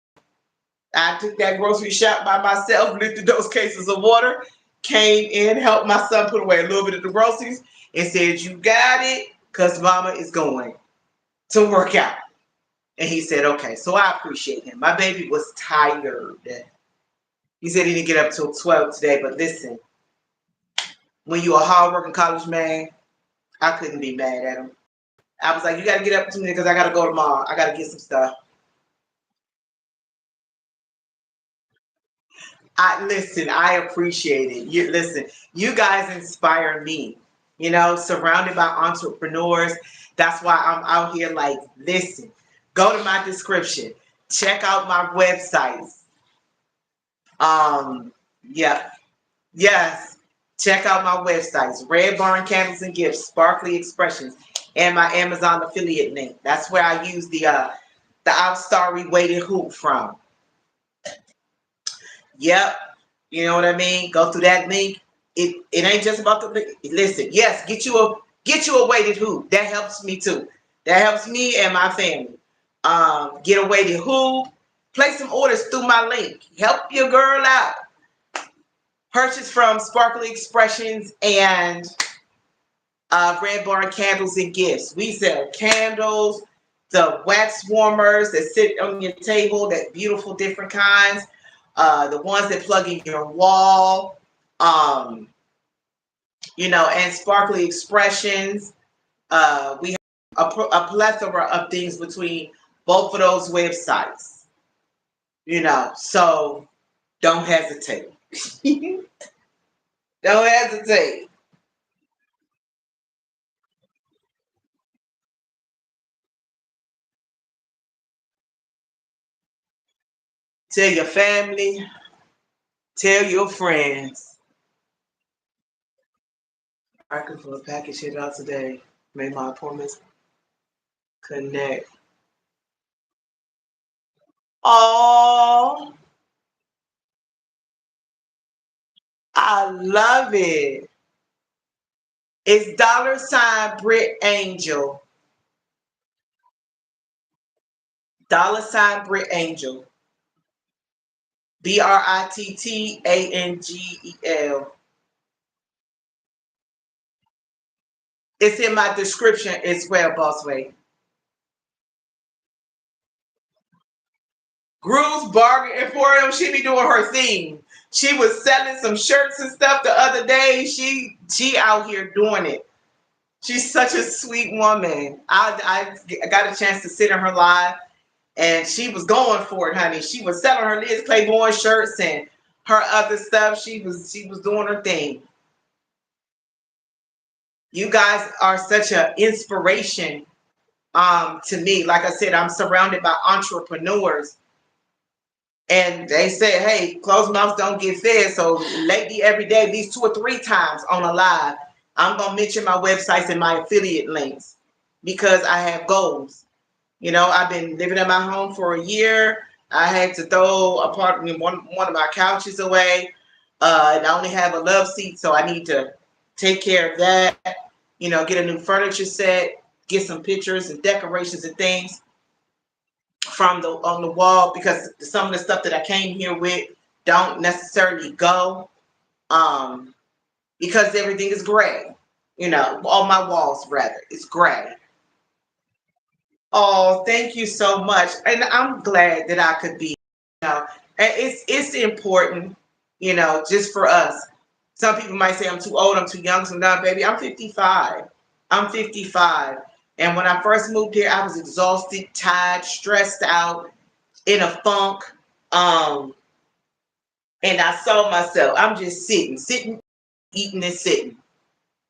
I took that grocery shop by myself, lifted those cases of water, came in, helped my son put away a little bit of the groceries, and said, you got it, because mama is going to work out. And he said, okay. So I appreciate him. My baby was tired. He said he didn't get up till 12 today. But listen, when you're a hardworking college man, I couldn't be mad at him. I was like, you got to get up to me because I got to go tomorrow. I got to get some stuff. I appreciate it. You guys inspire me. Surrounded by entrepreneurs. That's why I'm out here like, listen, go to my description. Check out my websites. Yeah, yes. Check out my websites. Red Barn Candles and Gifts, Sparkly Expressions, and my Amazon affiliate link. That's where I use the Outstarry weighted hoop from. Yep. You know what I mean? Go through that link. It ain't just about the listen. Yes, get you a weighted hoop. That helps me too. That helps me and my family. Get a weighted hoop. Place some orders through my link. Help your girl out. Purchase from Sparkly Expressions and Red Barn Candles and Gifts. We sell candles, the wax warmers that sit on your table, that beautiful different kinds, the ones that plug in your wall, and Sparkly Expressions. We have a plethora of things between both of those websites, so don't hesitate. Don't hesitate. Tell your family, tell your friends. I can put a package hit out today. Make my appointments connect. Oh, I love it. It's $Britt Angel. $Britt Angel. BRITTANGEL. It's in my description as well, Boss Way. Groove's Bargain Emporium. She be doing her thing. She was selling some shirts and stuff the other day. She out here doing it. She's such a sweet woman. I got a chance to sit in her live, and she was going for it, honey. She was selling her Liz Claiborne shirts and her other stuff. She was doing her thing. You guys are such an inspiration to me. Like I said, I'm surrounded by entrepreneurs, and they say, hey, closed mouths don't get fed. So lately, every day, at least 2 or 3 times on a live, I'm gonna mention my websites and my affiliate links because I have goals. I've been living in my home for a year. I had to throw one of my couches away, and I only have a love seat, so I need to take care of that. Get a new furniture set, get some pictures and decorations and things from the on the wall because some of the stuff that I came here with don't necessarily go because everything is gray. All my walls rather it's gray. Oh, thank you so much. And I'm glad that I could be, and it's important, just for us. Some people might say I'm too old, I'm too young. So now, baby, I'm 55. I'm 55. And when I first moved here, I was exhausted, tired, stressed out, in a funk. Um, and I saw myself, I'm just sitting, eating and sitting,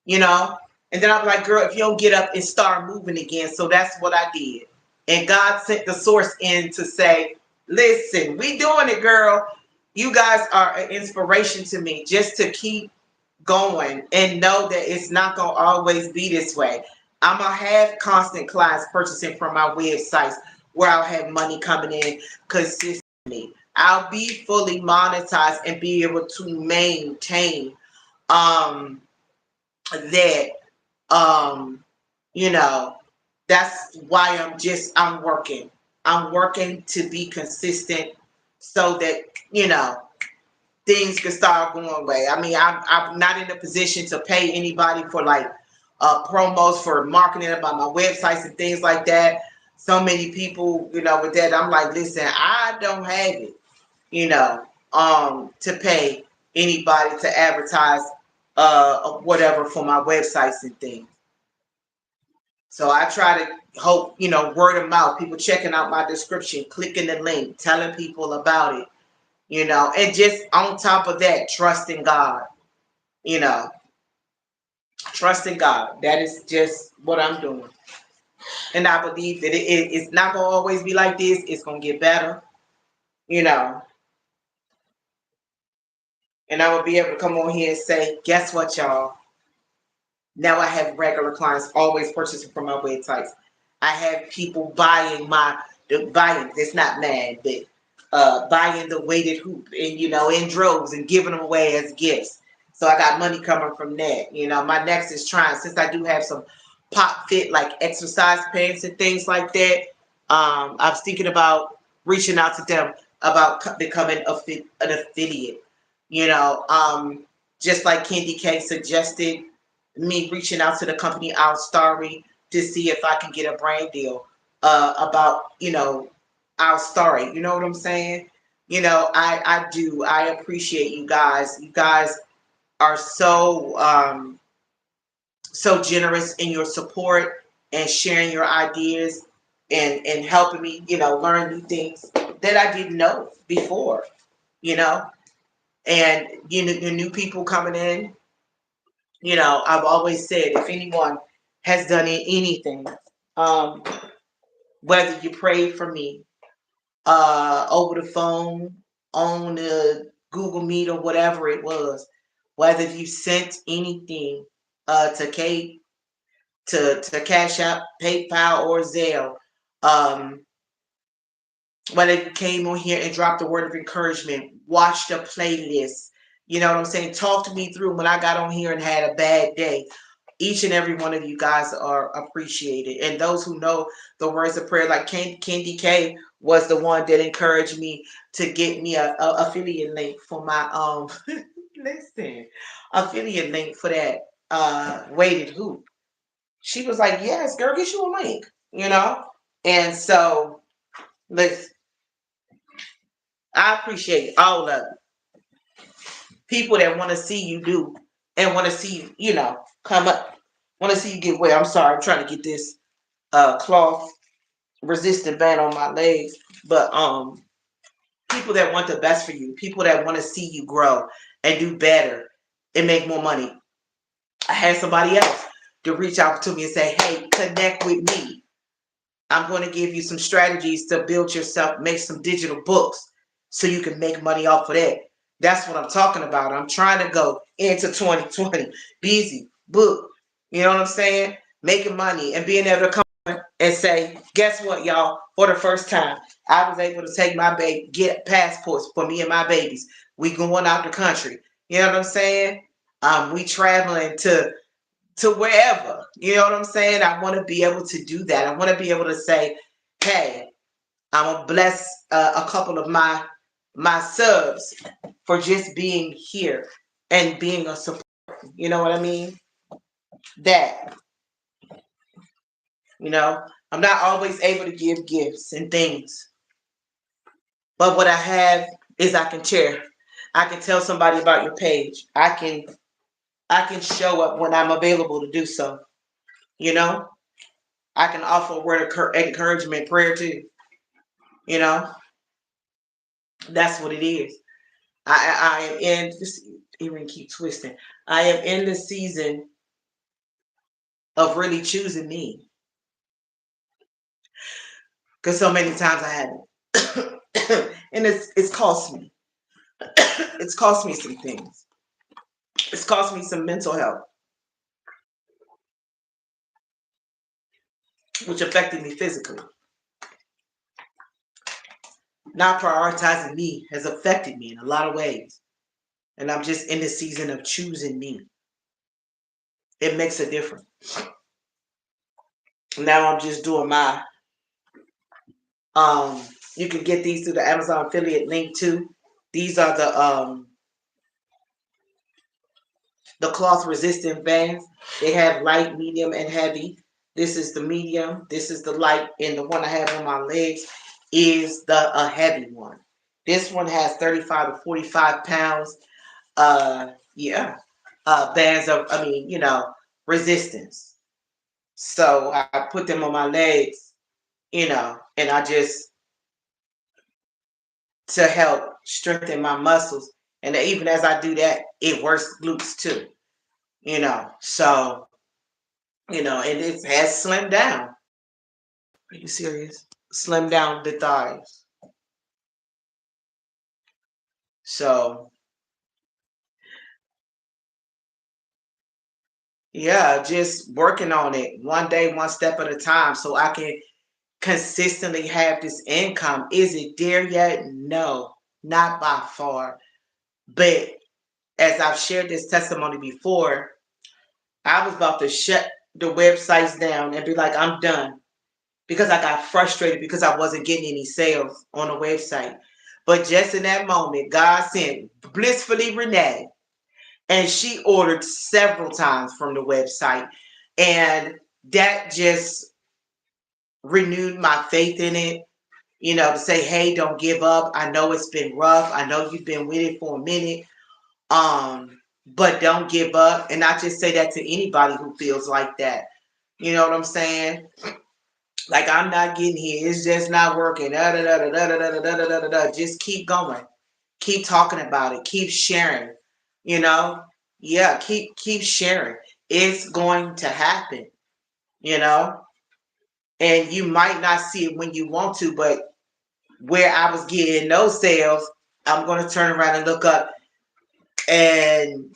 you know. And then I'm like, girl, if you don't get up and start moving again. So that's what I did. And God sent the source in to say, listen, we doing it, girl. You guys are an inspiration to me just to keep going and know that it's not going to always be this way. I'm going to have constant clients purchasing from my websites where I'll have money coming in consistently. I'll be fully monetized and be able to maintain um, that you know, that's why I'm working to be consistent so that, things can start going away. I mean, I'm not in a position to pay anybody for like promos for marketing about my websites and things like that. So many people, with that, I'm like, listen, I don't have it, to pay anybody to advertise whatever for my websites and things. So I try to hope, word of mouth, people checking out my description, clicking the link, telling people about it, and just on top of that, trusting God, you know, trusting God. That is just what I'm doing. And I believe that it's not going to always be like this. It's going to get better, you know, and I will be able to come on here and say, guess what, y'all? Now I have regular clients always purchasing from my websites. I have people buying. It's not mad, but buying the weighted hoop and in droves and giving them away as gifts. So I got money coming from that. My next is trying since I do have some pop fit like exercise pants and things like that. I was thinking about reaching out to them about becoming an affiliate. Just like Candy K suggested me reaching out to the company Our Story to see if I can get a brand deal about, Our Story. You know what I'm saying? I do. I appreciate you guys. You guys are so generous in your support and sharing your ideas and helping me, learn new things that I didn't know before, you know, and the new people coming in. I've always said if anyone has done anything, um, whether you prayed for me, over the phone, on the Google Meet or whatever it was. Whether you sent anything to Kate, to Cash App, PayPal, or Zelle, um, whether you came on here and dropped a word of encouragement, watched a playlist, you know what I'm saying? Talk to me through when I got on here and had a bad day. Each and every one of you guys are appreciated. And those who know the words of prayer, like Kendi K was the one that encouraged me to get me a affiliate link for my listen, affiliate link for that weighted hoop. She was like, yes, girl, get you a link, you know? And so listen, I appreciate all of it. People that want to see you do and want to see you, come up, want to see you get well. I'm sorry, I'm trying to get this cloth resistant band on my legs, but people that want the best for you, people that want to see you grow and do better and make more money. I had somebody else to reach out to me and say, hey, connect with me. I'm going to give you some strategies to build yourself, make some digital books so you can make money off of that. That's what I'm talking about. I'm trying to go into 2020, busy, book, you know what I'm saying? Making money and being able to come and say, guess what, y'all? For the first time, I was able to take my baby, get passports for me and my babies. We going out the country. You know what I'm saying? We traveling to wherever. You know what I'm saying? I want to be able to do that. I want to be able to say, hey, I'm gonna bless a couple of my subs for just being here and being a support. You know what I mean? That, I'm not always able to give gifts and things, but what I have is I can share. I can tell somebody about your page. I can show up when I'm available to do so. You know, I can offer a word of encouragement, prayer too. You know, that's what it is. I am in this. Even keep twisting. I am in the season of really choosing me, because so many times I haven't, and it's cost me. It's cost me some things. It's cost me some mental health, which affected me physically. Not prioritizing me has affected me in a lot of ways, and I'm just in the season of choosing me. It makes a difference. Now I'm just doing my. You can get these through the Amazon affiliate link too. These are the cloth resistant bands. They have light, medium, and heavy. This is the medium. This is the light, and the one I have on my legs is the heavy one. This one has 35 to 45 pounds. Yeah, bands of, resistance. So I put them on my legs, and I just to help strengthen my muscles. And even as I do that, it works glutes too. So and it has slimmed down. Are you serious? Slim down the thighs. So yeah, just working on it one day, one step at a time, so I can consistently have this income. Is it there yet? No, not by far. But as I've shared this testimony before, I was about to shut the websites down and be like, I'm done. Because I got frustrated because I wasn't getting any sales on the website. But just in that moment, God sent Blissfully Renee, and she ordered several times from the website. And that just renewed my faith in it, to say, hey, don't give up. I know it's been rough. I know you've been with it for a minute. But don't give up. And I just say that to anybody who feels like that. You know what I'm saying? Like, I'm not getting here. It's just not working. Just keep going. Keep talking about it. Keep sharing. You know? Yeah, keep sharing. It's going to happen, you know? And you might not see it when you want to, but where I was getting those sales, I'm going to turn around and look up and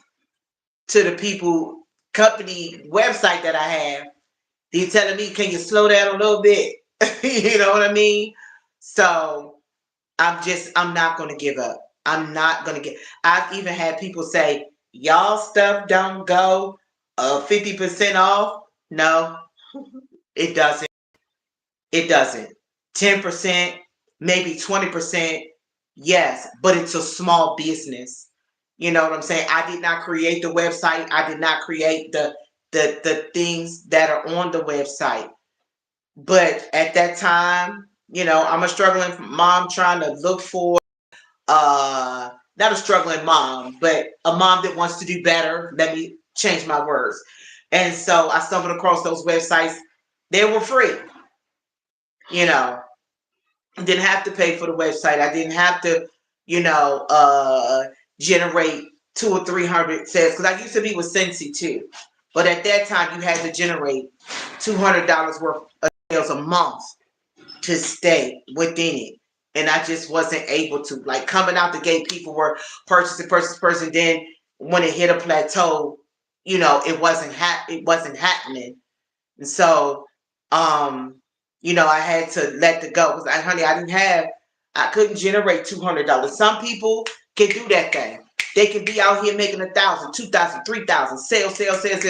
to the people company website that I have, they're telling me, can you slow down a little bit? You know what I mean? So I'm not going to give up. I'm not going to get, I've even had people say, y'all stuff don't go 50% off. No, it doesn't. It doesn't. 10%, maybe 20%. Yes, but it's a small business. You know what I'm saying? I did not create the website. I did not create the things that are on the website. But at that time, I'm a struggling mom trying to look for not a struggling mom, but a mom that wants to do better. Let me change my words. And so I stumbled across those websites. They were free, you know. Didn't have to pay for the website. I didn't have to, you know, generate 200 or 300 sales because I used to be with Cincy too. But at that time, you had to generate $200 worth of sales a month to stay within it. And I just wasn't able to. Like coming out the gate, people were purchasing. Then when it hit a plateau, it wasn't happening. And so, I had to let it go because, honey, I couldn't generate $200. Some people can do that thing. They can be out here making 1,000, 2,000, 3,000, sales. I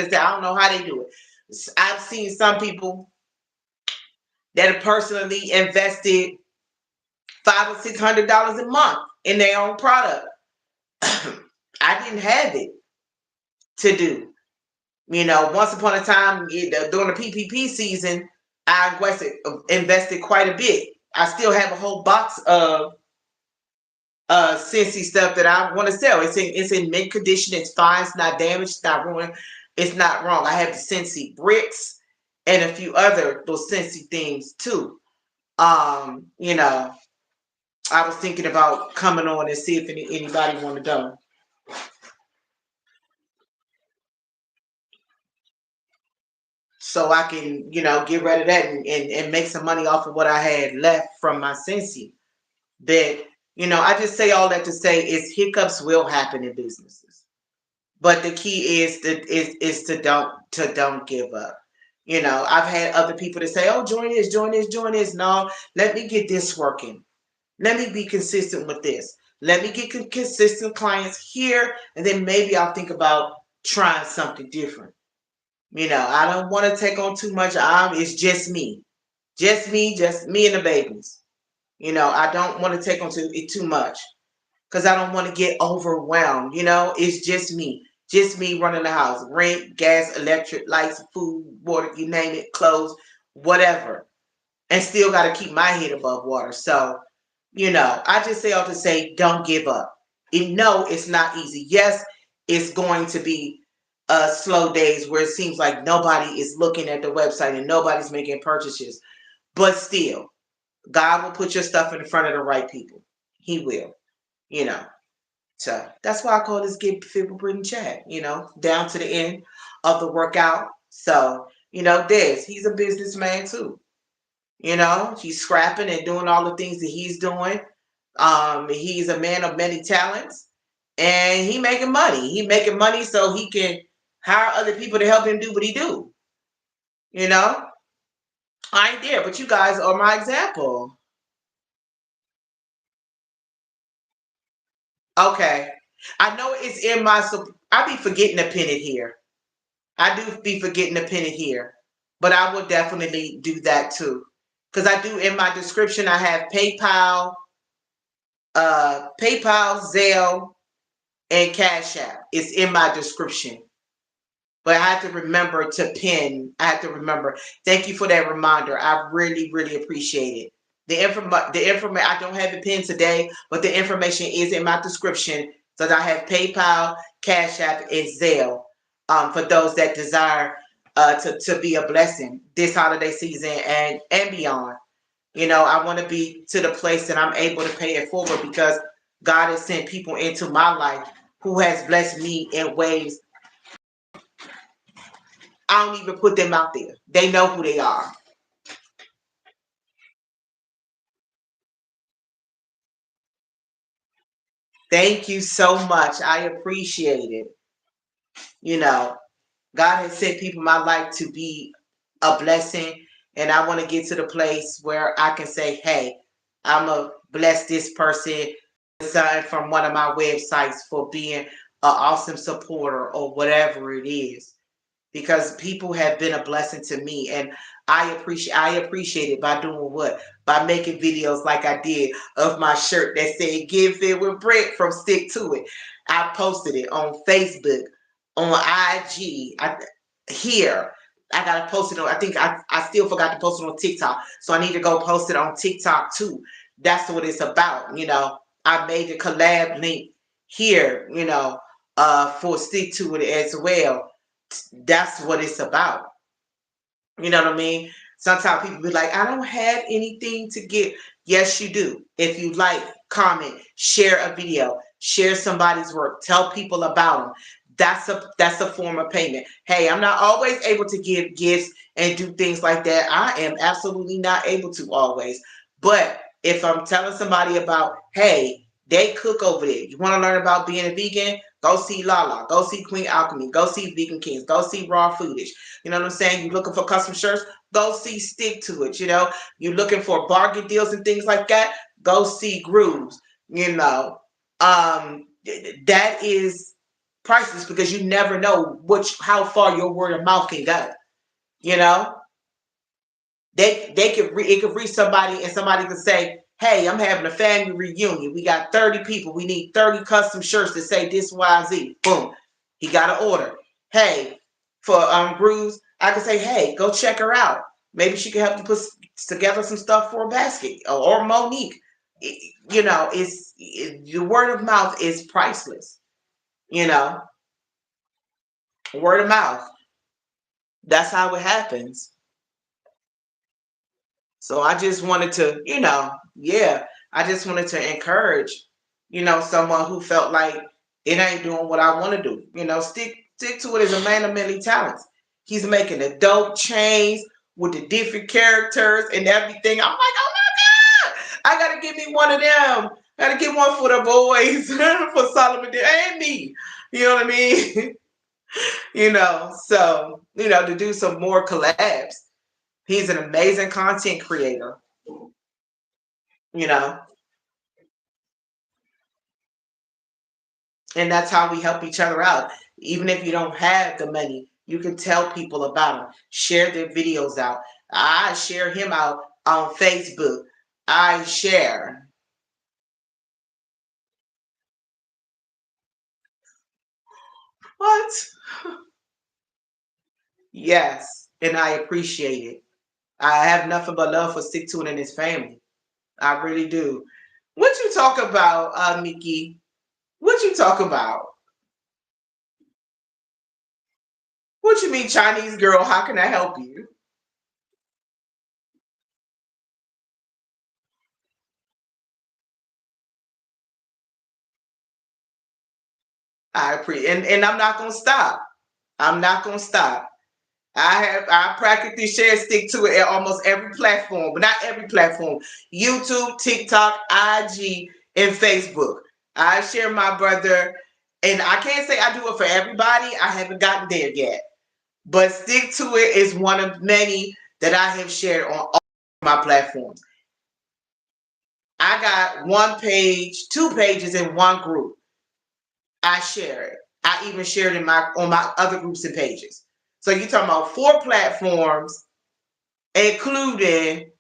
don't know how they do it. I've seen some people that have personally invested $500 or $600 a month in their own product. I didn't have it to do. Once upon a time during the PPP season, I invested quite a bit. I still have a whole box of Cincy stuff that I want to sell. It's in mint condition. It's fine. It's not damaged. It's not ruined. It's not wrong. I have the Cincy bricks and a few other those Cincy things too. Um, you know, I was thinking about coming on and see if anybody want to go. So I can, get rid of that and make some money off of what I had left from my Cincy. That, I just say all that to say is hiccups will happen in businesses. But the key is to don't give up. I've had other people to say, oh, join this, join this, join this. No, let me get this working. Let me be consistent with this. Let me get consistent clients here, and then maybe I'll think about trying something different. I don't want to take on too much. It's just me and the babies. I don't want to take on too much because I don't want to get overwhelmed. It's just me running the house, rent, gas, electric, lights, food, water, you name it, clothes, whatever, and still got to keep my head above water. So, I just say all to say, don't give up. No, it's not easy. Yes, it's going to be slow days where it seems like nobody is looking at the website and nobody's making purchases. But still, God will put your stuff in front of the right people. He will, you know. So that's why I call this Get Fit with Britt and Chat, down to the end of the workout. So, Des, he's a businessman too. He's scrapping and doing all the things that he's doing. He's a man of many talents and he making money. He making money so he can hire other people to help him do what he do. You know, I ain't there, but you guys are my example. Okay. I know it's in my, I be forgetting to pin it here. I do be forgetting to pin it here, but I will definitely do that too. Because I do in my description, I have PayPal, Zelle, and Cash App. It's in my description. But I have to remember to pin. I have to remember. Thank you for that reminder. I really, really appreciate it. The information I don't have it pinned today, but the information is in my description. So that I have PayPal, Cash App, and Zelle for those that desire to be a blessing this holiday season and beyond. I want to be to the place that I'm able to pay it forward because God has sent people into my life who has blessed me in ways I don't even put them out there. They know who they are. Thank you so much. I appreciate it. You know, God has sent people in my life to be a blessing, and I want to get to the place where I can say, "Hey, I'm gonna bless this person from one of my websites for being an awesome supporter or whatever it is." Because people have been a blessing to me, and I appreciate it by doing what? By making videos like I did of my shirt that said "Get Fit with Britt" from Stick to It. I posted it on Facebook, on IG. Here I gotta post it on. I think I still forgot to post it on TikTok, so I need to go post it on TikTok too. That's what it's about. I made the collab link here. For Stick to It as well. That's what it's about. You know what I mean? Sometimes people be like, I don't have anything to give. Yes, you do. If you like, comment, share a video, share somebody's work, tell people about them. That's a form of payment. Hey, I'm not always able to give gifts and do things like that. I am absolutely not able to always. But if I'm telling somebody about, hey, they cook over there. You want to learn about being a vegan? Go see Lala. Go see Queen Alchemy. Go see Vegan Kings. Go see Raw Foodish. You know what I'm saying? You looking for custom shirts? Go see Stick to It. You looking for bargain deals and things like that? Go see Grooves. That is priceless because you never know how far your word of mouth can go. You know, it could reach somebody and somebody could say, "Hey, I'm having a family reunion. We got 30 people. We need 30 custom shirts that say this YZ." Boom, he got an order. Hey, for Bruce, I could say, "Hey, go check her out. Maybe she can help you put together some stuff for a basket." Or Monique. The word of mouth is priceless. You know, word of mouth. That's how it happens. So I just wanted to, I just wanted to encourage, someone who felt like it ain't doing what I want to do. Stick to it as a man of many talents. He's making the dope chains with the different characters and everything. I'm like, oh my God, I gotta give me one of them. I gotta get one for the boys, for Solomon and me. You know what I mean? To do some more collabs. He's an amazing content creator, you know, and that's how we help each other out. Even if you don't have the money, you can tell people about him, share their videos out. I share him out on Facebook. I share. What? Yes, and I appreciate it. I have nothing but love for Stick to It and his family. I really do. What you talk about, Mickey? What you talk about? What you mean, Chinese girl? How can I help you? I appreciate, and I'm not gonna stop. I'm not gonna stop. I practically share Stick to It at almost every platform, but not every platform. YouTube, TikTok, IG, and Facebook. I share my brother, and I can't say I do it for everybody. I haven't gotten there yet. But Stick to It is one of many that I have shared on all my platforms. I got one page, two pages in one group. I share it. I even share it on my other groups and pages. So you're talking about 4 platforms, including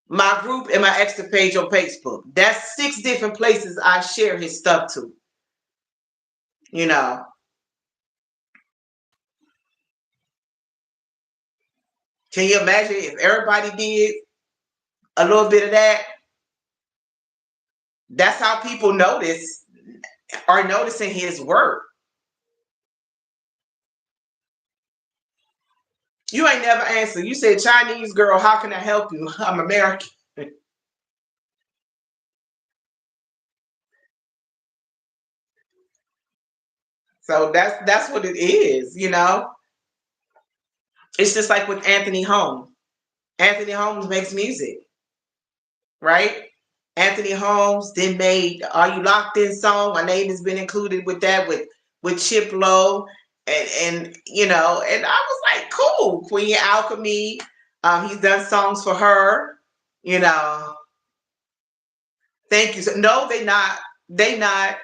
my group and my extra page on Facebook. That's 6 different places I share his stuff to. You know, can you imagine if everybody did a little bit of that? That's how people are noticing his work. You ain't never answered. You said, Chinese girl, how can I help you? I'm American. So that's what it is. It's just like with Anthony Holmes. Anthony Holmes makes music, right? Anthony Holmes then made "Are You Locked In" song. My name has been included with that with Chip Lowe, and you know, and I was like, cool. Queen Alchemy. He's done songs for her. You know, thank you. So, no, they not. They not.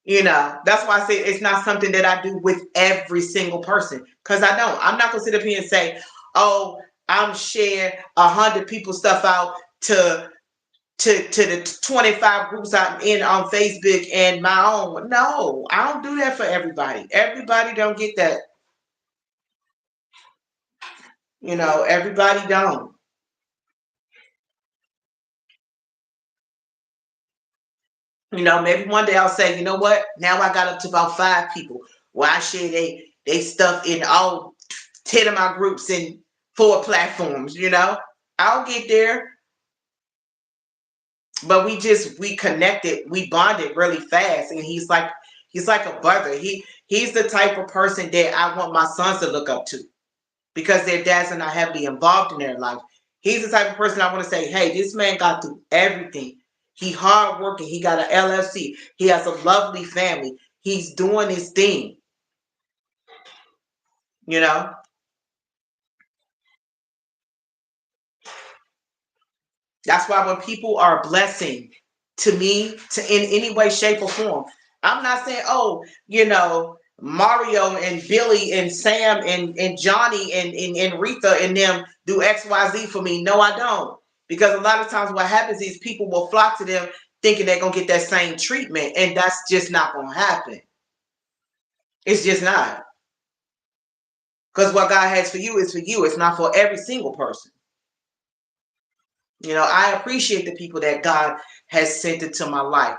You know, that's why I say it's not something that I do with every single person, because I don't. I'm not gonna sit up here and say, "Oh, I'm sharing 100 people stuff out to the 25 groups I'm in on Facebook and my own." No, I don't do that for everybody. Everybody don't get that. You know, everybody don't. You know, maybe one day I'll say, you know what? Now I got up to about 5 people where I share they stuff in all 10 of my groups in 4 platforms, you know. I'll get there. But we connected, we bonded really fast. And he's like a brother. He's the type of person that I want my sons to look up to, because their dads are not heavily involved in their life. He's the type of person I want to say, hey, this man got through everything. He hardworking. He got an LLC. He has a lovely family. He's doing his thing. You know, that's why when people are a blessing to me, to in any way, shape, or form, I'm not saying, oh, you know, Mario and Billy and Sam and Johnny and Rita and them do XYZ for me. No, I don't. Because a lot of times what happens is people will flock to them thinking they're going to get that same treatment. And that's just not going to happen. It's just not. Because what God has for you is for you. It's not for every single person. You know, I appreciate the people that God has sent into my life.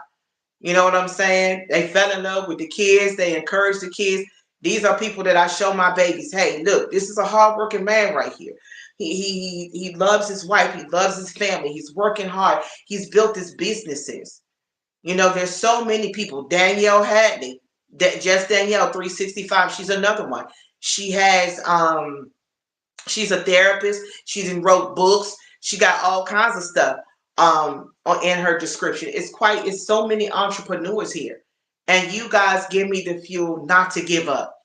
You know what I'm saying? They fell in love with the kids. They encourage the kids. These are people that I show my babies. Hey, look, this is a hardworking man right here. He loves his wife. He loves his family. He's working hard. He's built his businesses. You know, there's so many people. Danielle Hadley, just Danielle 365. She's another one. She has she's a therapist. She's wrote books. She got all kinds of stuff in her description. It's so many entrepreneurs here. And you guys give me the fuel not to give up,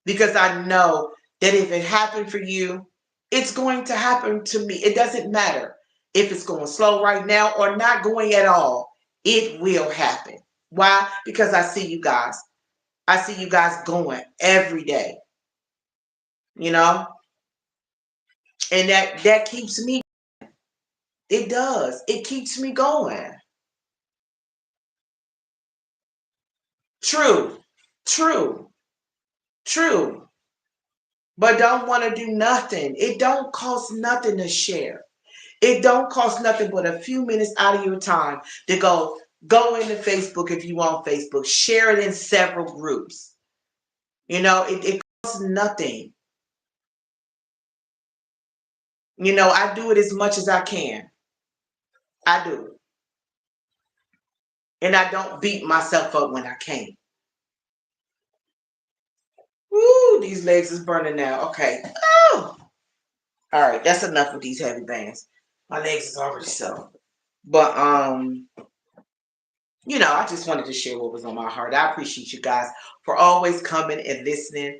because I know that if it happened for you, it's going to happen to me. It doesn't matter if it's going slow right now or not going at all. It will happen. Why? Because I see you guys. I see you guys going every day, you know, and that keeps me. It does. It keeps me going. True. True. True. But don't want to do nothing. It don't cost nothing to share. It don't cost nothing but a few minutes out of your time to go into Facebook if you want Facebook. Share it in several groups. You know, it costs nothing. You know, I do it as much as I can. I do. And I don't beat myself up when I can't. Woo, these legs is burning now. Okay. Oh. All right, that's enough with these heavy bands. My legs is already sore. But you know, I just wanted to share what was on my heart. I appreciate you guys for always coming and listening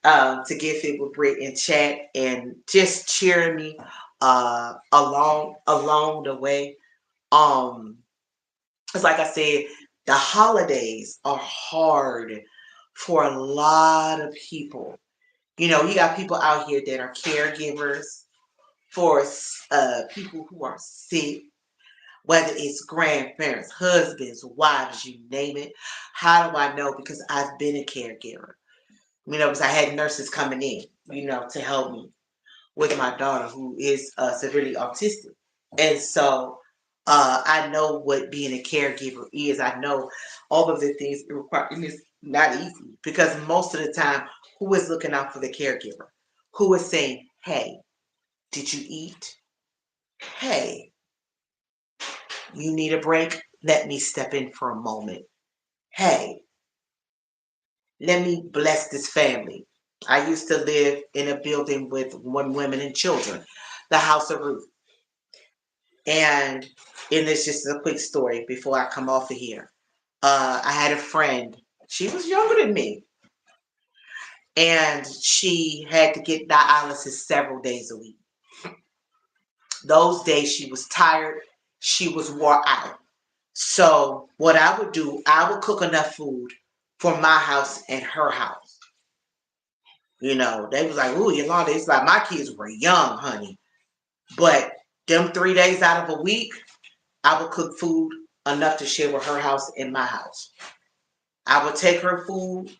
to Get Fit with Britt and chat and just cheering me along the way. It's like I said, the holidays are hard for a lot of people. You know, you got people out here that are caregivers for people who are sick, whether it's grandparents, husbands, wives, you name it. How do I know? Because I've been a caregiver. You know, because I had nurses coming in, you know, to help me with my daughter who is severely autistic. And so I know what being a caregiver is. I know all of the things it requires. And it's not easy, because most of the time, who is looking out for the caregiver? Who is saying, hey, did you eat? Hey, you need a break? Let me step in for a moment. Hey, let me bless this family. I used to live in a building with one women and children, the House of Ruth. And And it's just a quick story before I come off of here. I had a friend. She was younger than me, and she had to get dialysis several days a week. Those days she was tired. She was wore out. So what I would do, I would cook enough food for my house and her house. You know, they was like, "Ooh, Yolanda." It's like my kids were young, honey. But them 3 days out of a week, I would cook food enough to share with her house and my house. I would take her food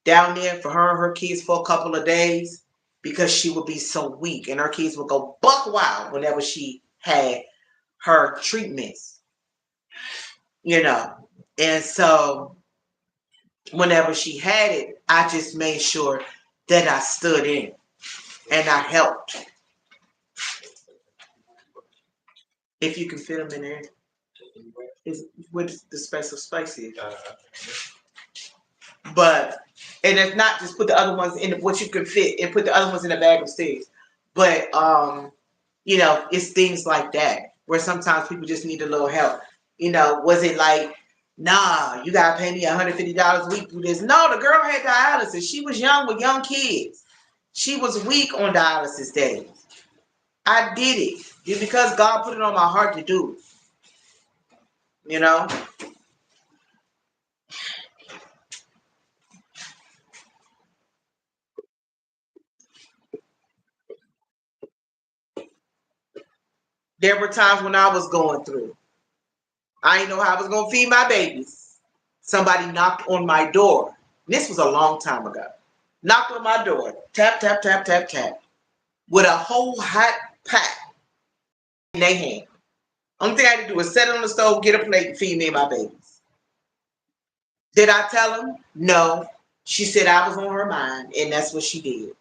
down there for her and her kids for a couple of days because she would be so weak and her kids would go buck wild whenever she had her treatments, you know. And so whenever she had it, I just made sure that I stood in and I helped. If you can fit them in there, is what the special spice is. But and it's not just put the other ones in what you can fit and put the other ones in the bag upstairs. But you know, it's things like that where sometimes people just need a little help. You know, was it like, nah, you gotta pay me $150 a week to do this? No, the girl had dialysis. She was young with young kids. She was weak on dialysis days. I did it just because God put it on my heart to do. You know, there were times when I was going through. I didn't know how I was gonna feed my babies. Somebody knocked on my door. This was a long time ago. Knocked on my door. Tap, tap, tap, tap, tap. With a whole hot pot in their hand. Only thing I had to do was set it on the stove, get a plate, and feed me and my babies. Did I tell them? No. She said I was on her mind, and that's what she did.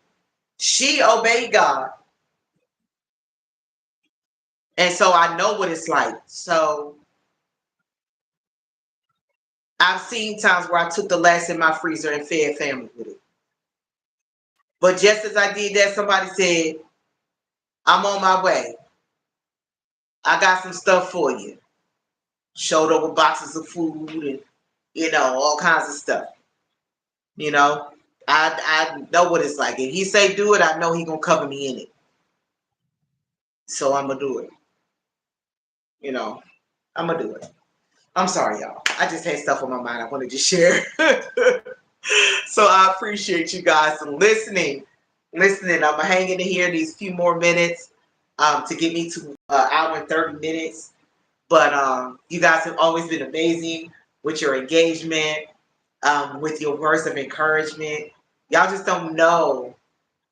She obeyed God. And so I know what it's like. So I've seen times where I took the last in my freezer and fed family with it. But just as I did that, somebody said, I'm on my way. I got some stuff for you. Showed up with boxes of food and, you know, all kinds of stuff. You know, I know what it's like. If he say do it, I know he gonna cover me in it. So I'm gonna do it. You know, I'm gonna do it. I'm sorry, y'all. I just had stuff on my mind I wanted to share. So I appreciate you guys for listening. I'm gonna hang in here these few more minutes to get me to an hour and 30 minutes. But you guys have always been amazing with your engagement, with your words of encouragement. Y'all just don't know.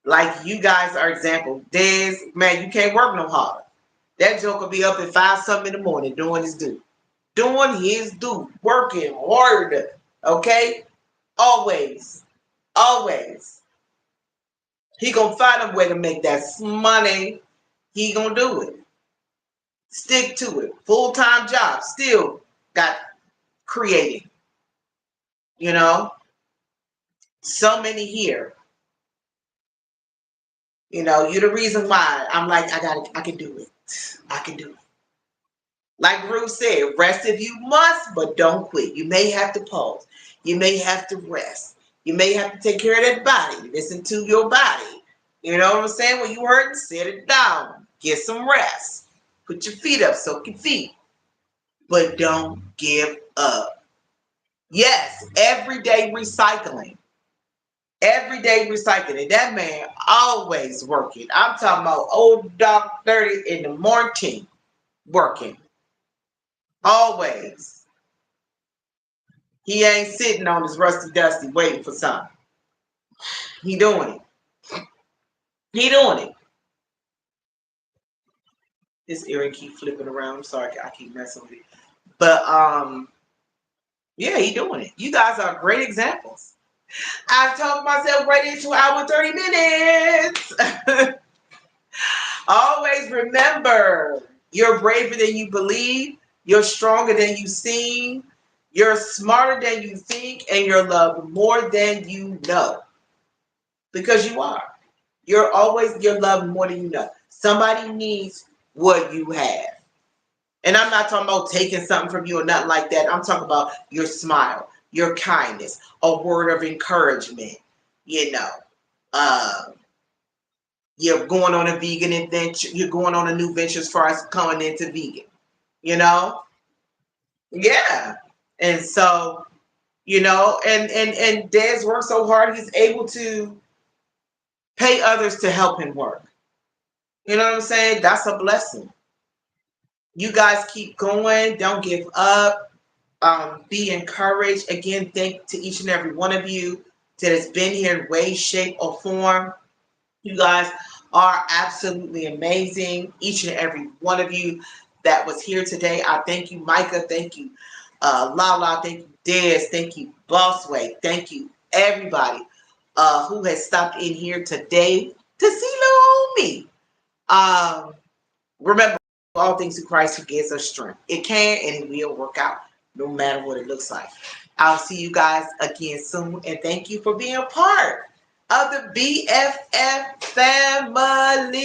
Like, you guys are example. Des, man, you can't work no harder. That joke will be up at 5 something in the morning doing his due. Doing his due. Working hard. Okay? Always. Always. He gonna find a way to make that money. He gonna do it. Stick to it. Full-time job. Still got creating. You know? So many here. You know, you're the reason why I'm like, I can do it. I can do it. Like Ruth said, rest if you must, but don't quit. You may have to pause. You may have to rest. You may have to take care of that body. Listen to your body. You know what I'm saying? When you hurt, sit it down. Get some rest. Put your feet up, soak your feet. But don't give up. Yes, everyday recycling. Everyday recycling. And that man always working. I'm talking about old Doc 30 in the morning working. Always. He ain't sitting on his rusty dusty waiting for something. He doing it. He doing it. This earring keep flipping around. I'm sorry, I keep messing with it. But yeah, he doing it. You guys are great examples. I've talked myself right into an hour and 30 minutes. Always remember, you're braver than you believe. You're stronger than you seem. You're smarter than you think. And you're loved more than you know. Because you are. You're loved more than you know. Somebody needs what you have. And I'm not talking about taking something from you or nothing like that. I'm talking about your smile, your kindness, a word of encouragement. You know, uh, you're going on a vegan adventure. You're going on a new venture as far as coming into vegan. You know, yeah. And so, and Dad's worked so hard, he's able to pay others to help him work. You know what I'm saying? That's a blessing. You guys keep going. Don't give up. Be encouraged. Again, thank to each and every one of you that has been here in way, shape, or form. You guys are absolutely amazing. Each and every one of you that was here today. I thank you, Micah. Thank you, Lala. Thank you, Des. Thank you, Bossway. Thank you, everybody who has stopped in here today to see little me. Remember, all things through Christ who gives us strength. It can and it will work out no matter what it looks like. I'll see you guys again soon, and thank you for being a part of the BFF family.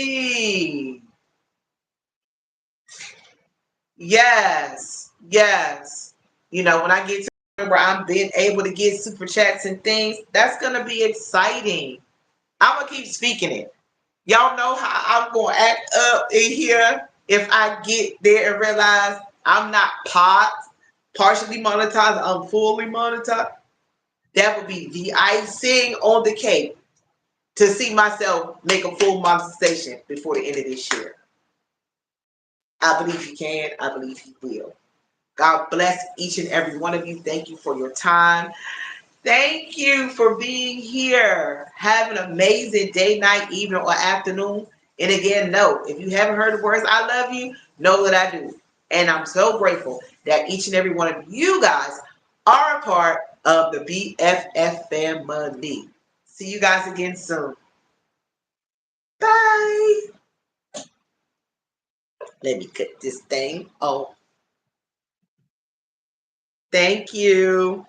Yes, yes. When I get to where I'm being able to get super chats and things, that's going to be exciting. I'm going to keep speaking it. Y'all know how I'm going to act up in here if I get there and realize I'm not partially monetized, I'm fully monetized. That would be the icing on the cake to see myself make a full monetization before the end of this year. I believe he can. I believe he will. God bless each and every one of you. Thank you for your time. Thank you for being here. Have an amazing day, night, evening, or afternoon. And again, know if you haven't heard the words I love you, know that I do. And I'm so grateful that each and every one of you guys are a part of the BFF family. See you guys again soon. Bye. Let me cut this thing. Oh, thank you.